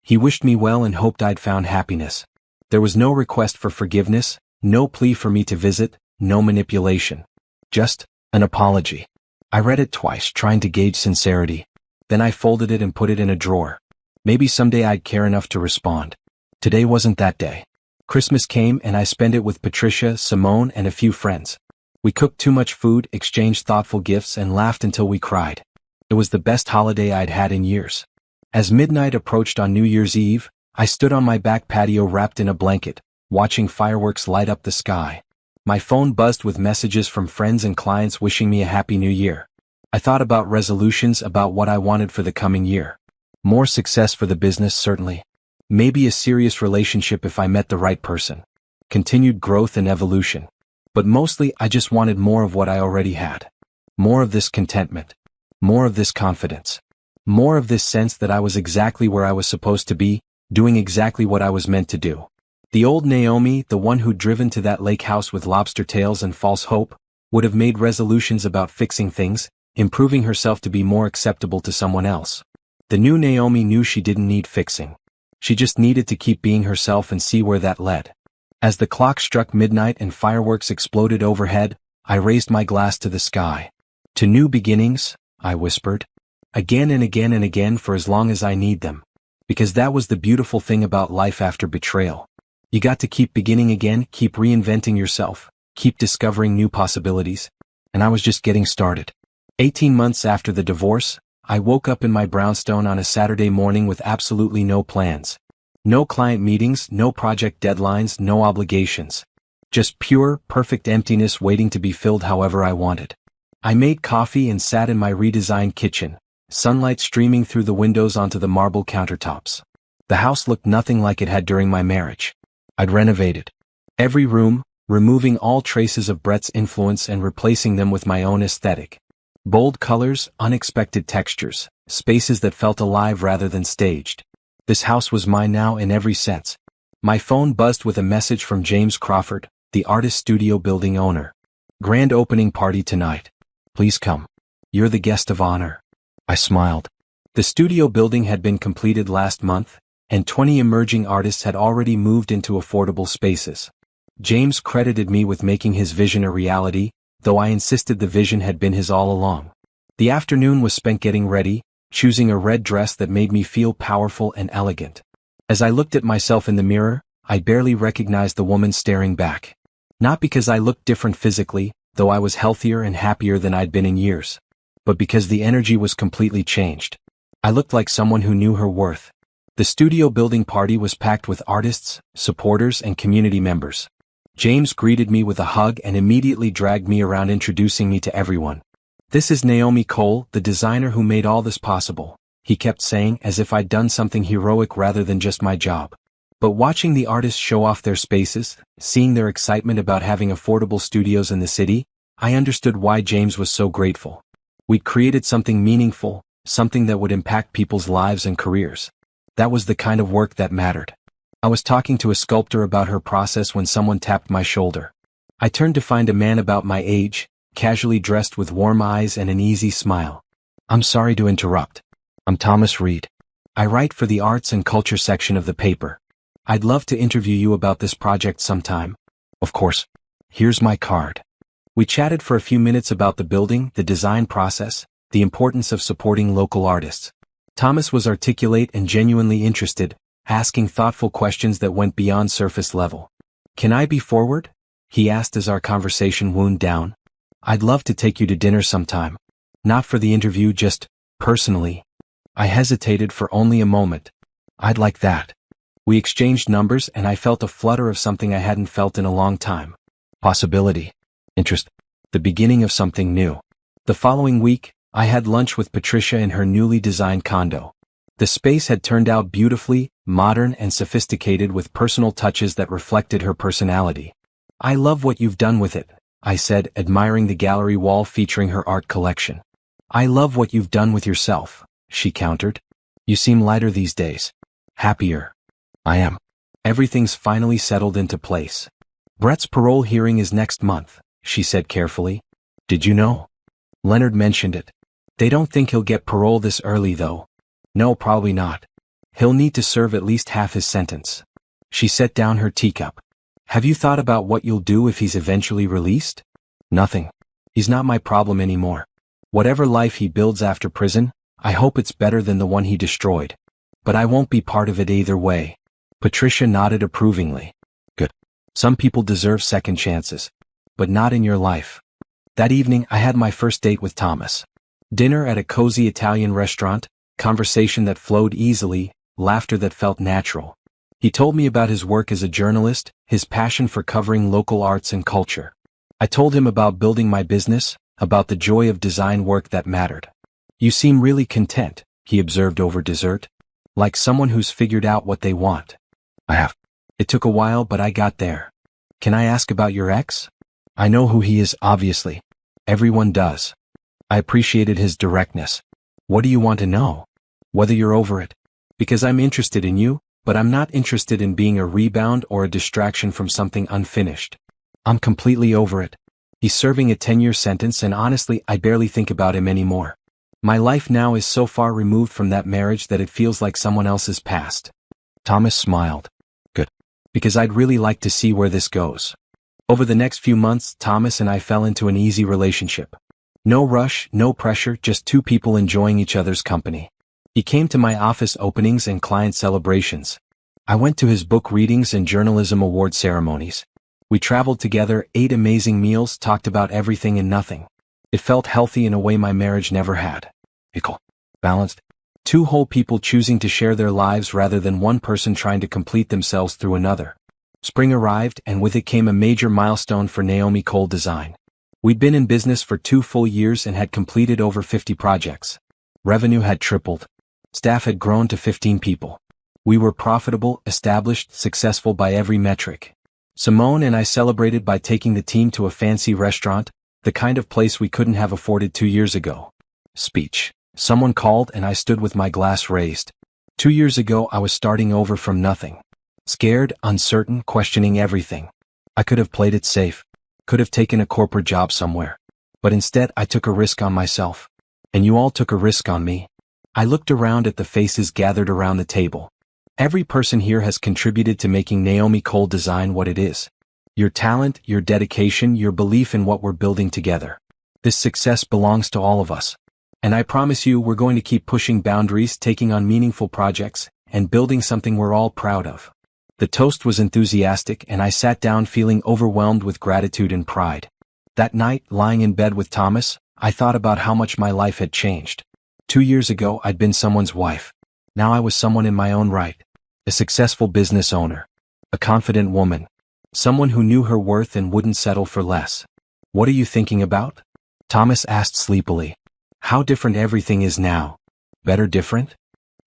He wished me well and hoped I'd found happiness. There was no request for forgiveness, no plea for me to visit, no manipulation. Just an apology. I read it twice, trying to gauge sincerity. Then I folded it and put it in a drawer. Maybe someday I'd care enough to respond. Today wasn't that day. Christmas came and I spent it with Patricia, Simone, and a few friends. We cooked too much food, exchanged thoughtful gifts, and laughed until we cried. It was the best holiday I'd had in years. As midnight approached on New Year's Eve, I stood on my back patio wrapped in a blanket, watching fireworks light up the sky. My phone buzzed with messages from friends and clients wishing me a happy new year. I thought about resolutions, about what I wanted for the coming year. More success for the business, certainly. Maybe a serious relationship if I met the right person. Continued growth and evolution. But mostly, I just wanted more of what I already had. More of this contentment. More of this confidence. More of this sense that I was exactly where I was supposed to be, doing exactly what I was meant to do. The old Naomi, the one who'd driven to that lake house with lobster tails and false hope, would have made resolutions about fixing things, improving herself to be more acceptable to someone else. The new Naomi knew she didn't need fixing. She just needed to keep being herself and see where that led. As the clock struck midnight and fireworks exploded overhead, I raised my glass to the sky. "To new beginnings," I whispered. "Again and again and again for as long as I need them." Because that was the beautiful thing about life after betrayal. You got to keep beginning again, keep reinventing yourself, keep discovering new possibilities. And I was just getting started. 18 months after the divorce, I woke up in my brownstone on a Saturday morning with absolutely no plans. No client meetings, no project deadlines, no obligations. Just pure, perfect emptiness waiting to be filled however I wanted. I made coffee and sat in my redesigned kitchen, sunlight streaming through the windows onto the marble countertops. The house looked nothing like it had during my marriage. I'd renovated every room, removing all traces of Brett's influence and replacing them with my own aesthetic. Bold colors, unexpected textures, spaces that felt alive rather than staged. This house was mine now in every sense. My phone buzzed with a message from James Crawford, the artist studio building owner. "Grand opening party tonight. Please come. You're the guest of honor." I smiled. The studio building had been completed last month, and 20 emerging artists had already moved into affordable spaces. James credited me with making his vision a reality, though I insisted the vision had been his all along. The afternoon was spent getting ready, choosing a red dress that made me feel powerful and elegant. As I looked at myself in the mirror, I barely recognized the woman staring back. Not because I looked different physically, though I was healthier and happier than I'd been in years, but because the energy was completely changed. I looked like someone who knew her worth. The studio building party was packed with artists, supporters, and community members. James greeted me with a hug and immediately dragged me around, introducing me to everyone. "This is Naomi Cole, the designer who made all this possible," he kept saying, as if I'd done something heroic rather than just my job. But watching the artists show off their spaces, seeing their excitement about having affordable studios in the city, I understood why James was so grateful. We'd created something meaningful, something that would impact people's lives and careers. That was the kind of work that mattered. I was talking to a sculptor about her process when someone tapped my shoulder. I turned to find a man about my age, casually dressed with warm eyes and an easy smile. "I'm sorry to interrupt. I'm Thomas Reed. I write for the arts and culture section of the paper. I'd love to interview you about this project sometime." "Of course. Here's my card." We chatted for a few minutes about the building, the design process, the importance of supporting local artists. Thomas was articulate and genuinely interested, asking thoughtful questions that went beyond surface level. "Can I be forward?" he asked as our conversation wound down. "I'd love to take you to dinner sometime. Not for the interview, just personally." I hesitated for only a moment. "I'd like that." We exchanged numbers and I felt a flutter of something I hadn't felt in a long time. Possibility. Interest. The beginning of something new. The following week, I had lunch with Patricia in her newly designed condo. The space had turned out beautifully, modern and sophisticated, with personal touches that reflected her personality. "I love what you've done with it," I said, admiring the gallery wall featuring her art collection. "I love what you've done with yourself," she countered. "You seem lighter these days." "Happier." "I am. Everything's finally settled into place. Brett's parole hearing is next month," she said carefully. "Did you know?" "Leonard mentioned it. They don't think he'll get parole this early though." "No, probably not. He'll need to serve at least half his sentence." She set down her teacup. "Have you thought about what you'll do if he's eventually released?" "Nothing. He's not my problem anymore. Whatever life he builds after prison, I hope it's better than the one he destroyed. But I won't be part of it either way." Patricia nodded approvingly. "Good. Some people deserve second chances. But not in your life." That evening I had my first date with Thomas. Dinner at a cozy Italian restaurant, conversation that flowed easily, laughter that felt natural. He told me about his work as a journalist, his passion for covering local arts and culture. I told him about building my business, about the joy of design work that mattered. "You seem really content," he observed over dessert. "Like someone who's figured out what they want." "I have. It took a while, but I got there." "Can I ask about your ex?" "I know who he is, obviously. Everyone does." I appreciated his directness. "What do you want to know?" "Whether you're over it." "Because I'm interested in you, but I'm not interested in being a rebound or a distraction from something unfinished." "I'm completely over it. He's serving a 10-year sentence and honestly I barely think about him anymore. My life now is so far removed from that marriage that it feels like someone else's past." Thomas smiled. "Good. Because I'd really like to see where this goes." Over the next few months, Thomas and I fell into an easy relationship. No rush, no pressure, just two people enjoying each other's company. He came to my office openings and client celebrations. I went to his book readings and journalism award ceremonies. We traveled together, ate amazing meals, talked about everything and nothing. It felt healthy in a way my marriage never had. Equal. Balanced. Two whole people choosing to share their lives rather than one person trying to complete themselves through another. Spring arrived and with it came a major milestone for Naomi Cole Design. We'd been in business for 2 full years and had completed over 50 projects. Revenue had tripled. Staff had grown to 15 people. We were profitable, established, successful by every metric. Simone and I celebrated by taking the team to a fancy restaurant, the kind of place we couldn't have afforded 2 years ago. Speech. Someone called and I stood with my glass raised. 2 years ago I was starting over from nothing. Scared, uncertain, questioning everything. I could have played it safe. Could have taken a corporate job somewhere. But instead I took a risk on myself. And you all took a risk on me. I looked around at the faces gathered around the table. Every person here has contributed to making Naomi Cole Design what it is. Your talent, your dedication, your belief in what we're building together. This success belongs to all of us. And I promise you we're going to keep pushing boundaries, taking on meaningful projects, and building something we're all proud of. The toast was enthusiastic and I sat down feeling overwhelmed with gratitude and pride. That night, lying in bed with Thomas, I thought about how much my life had changed. 2 years ago I'd been someone's wife. Now I was someone in my own right. A successful business owner. A confident woman. Someone who knew her worth and wouldn't settle for less. "What are you thinking about?" Thomas asked sleepily. "How different everything is now." "Better different?"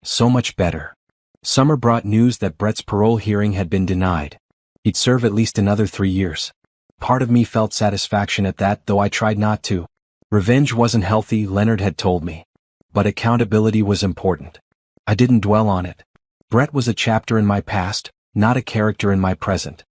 "So much better." Summer brought news that Brett's parole hearing had been denied. He'd serve at least another 3 years. Part of me felt satisfaction at that, though I tried not to. Revenge wasn't healthy, Leonard had told me. But accountability was important. I didn't dwell on it. Brett was a chapter in my past, not a character in my present.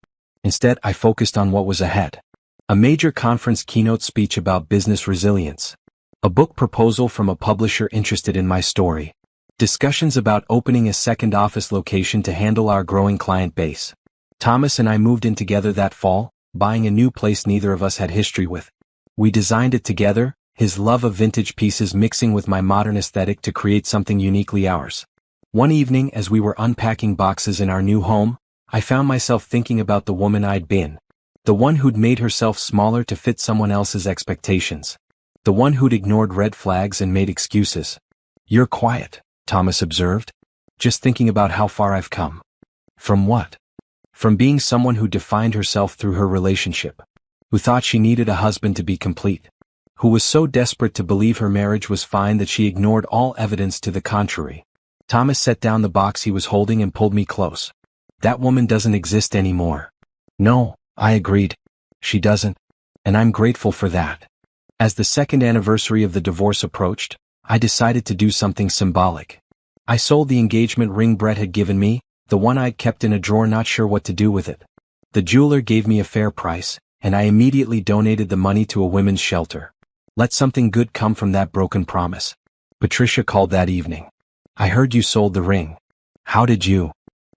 Instead, I focused on what was ahead. A major conference keynote speech about business resilience. A book proposal from a publisher interested in my story. Discussions about opening a second office location to handle our growing client base. Thomas and I moved in together that fall, buying a new place neither of us had history with. We designed it together, his love of vintage pieces mixing with my modern aesthetic to create something uniquely ours. One evening, as we were unpacking boxes in our new home, I found myself thinking about the woman I'd been. The one who'd made herself smaller to fit someone else's expectations. The one who'd ignored red flags and made excuses. "You're quiet," Thomas observed. "Just thinking about how far I've come." From what? From being someone who defined herself through her relationship. Who thought she needed a husband to be complete. Who was so desperate to believe her marriage was fine that she ignored all evidence to the contrary. Thomas set down the box he was holding and pulled me close. "That woman doesn't exist anymore." "No," I agreed. "She doesn't. And I'm grateful for that." As the second anniversary of the divorce approached, I decided to do something symbolic. I sold the engagement ring Brett had given me, the one I'd kept in a drawer not sure what to do with it. The jeweler gave me a fair price, and I immediately donated the money to a women's shelter. Let something good come from that broken promise. Patricia called that evening. "I heard you sold the ring. How did you?"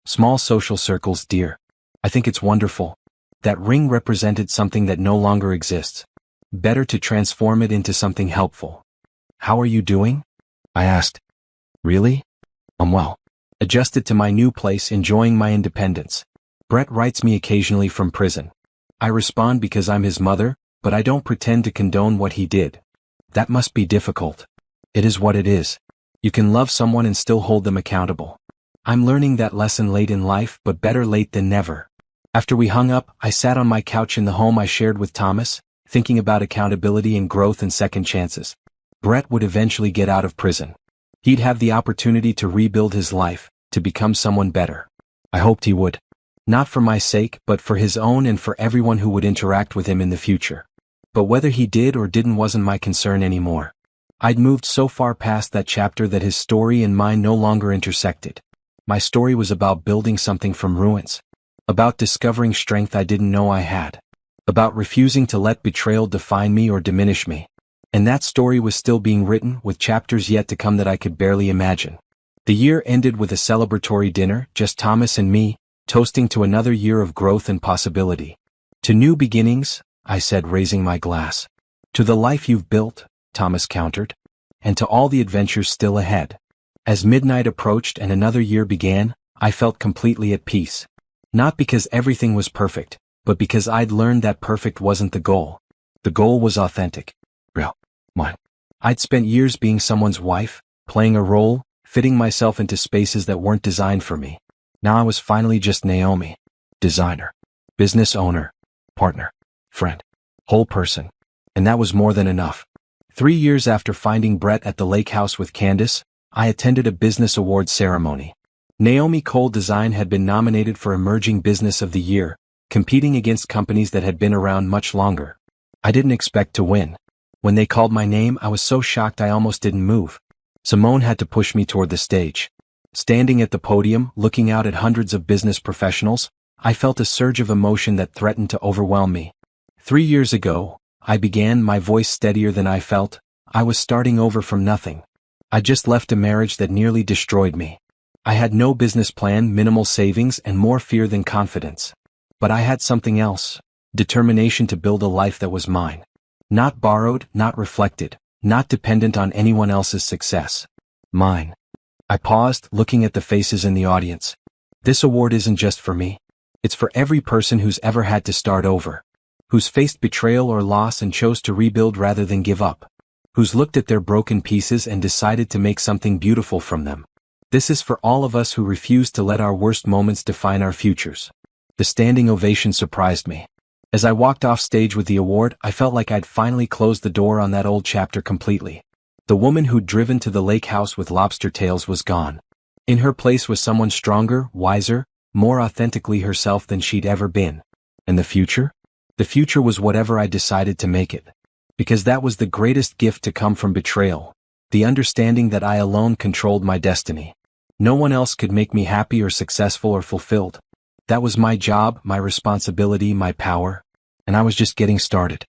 "Small social circles, dear. I think it's wonderful. That ring represented something that no longer exists. Better to transform it into something helpful." "How are you doing?" I asked. "Really? Well. Adjusted to my new place, enjoying my independence. Brett writes me occasionally from prison. I respond because I'm his mother, but I don't pretend to condone what he did. That must be difficult." "It is what it is. You can love someone and still hold them accountable. I'm learning that lesson late in life, but better late than never." After we hung up, I sat on my couch in the home I shared with Thomas, thinking about accountability and growth and second chances. Brett would eventually get out of prison. He'd have the opportunity to rebuild his life, to become someone better. I hoped he would. Not for my sake, but for his own and for everyone who would interact with him in the future. But whether he did or didn't wasn't my concern anymore. I'd moved so far past that chapter that his story and mine no longer intersected. My story was about building something from ruins. About discovering strength I didn't know I had. About refusing to let betrayal define me or diminish me. And that story was still being written, with chapters yet to come that I could barely imagine. The year ended with a celebratory dinner, just Thomas and me, toasting to another year of growth and possibility. "To new beginnings," I said, raising my glass. "To the life you've built," Thomas countered. "And to all the adventures still ahead." As midnight approached and another year began, I felt completely at peace. Not because everything was perfect, but because I'd learned that perfect wasn't the goal. The goal was authentic. Real. Mine. I'd spent years being someone's wife, playing a role, fitting myself into spaces that weren't designed for me. Now I was finally just Naomi. Designer. Business owner. Partner. Friend. Whole person. And that was more than enough. 3 years after finding Brett at the lake house with Candace, I attended a business awards ceremony. Naomi Cole Design had been nominated for Emerging Business of the Year, competing against companies that had been around much longer. I didn't expect to win. When they called my name, I was so shocked I almost didn't move. Simone had to push me toward the stage. Standing at the podium, looking out at hundreds of business professionals, I felt a surge of emotion that threatened to overwhelm me. 3 years ago, I began, my voice steadier than I felt. I was starting over from nothing. I just left a marriage that nearly destroyed me. I had no business plan, minimal savings, and more fear than confidence. But I had something else. Determination to build a life that was mine. Not borrowed, not reflected, not dependent on anyone else's success. Mine. I paused, looking at the faces in the audience. This award isn't just for me. It's for every person who's ever had to start over. Who's faced betrayal or loss and chose to rebuild rather than give up. Who's looked at their broken pieces and decided to make something beautiful from them. This is for all of us who refuse to let our worst moments define our futures. The standing ovation surprised me. As I walked off stage with the award, I felt like I'd finally closed the door on that old chapter completely. The woman who'd driven to the lake house with lobster tails was gone. In her place was someone stronger, wiser, more authentically herself than she'd ever been. And the future? The future was whatever I decided to make it. Because that was the greatest gift to come from betrayal. The understanding that I alone controlled my destiny. No one else could make me happy or successful or fulfilled. That was my job, my responsibility, my power. And I was just getting started.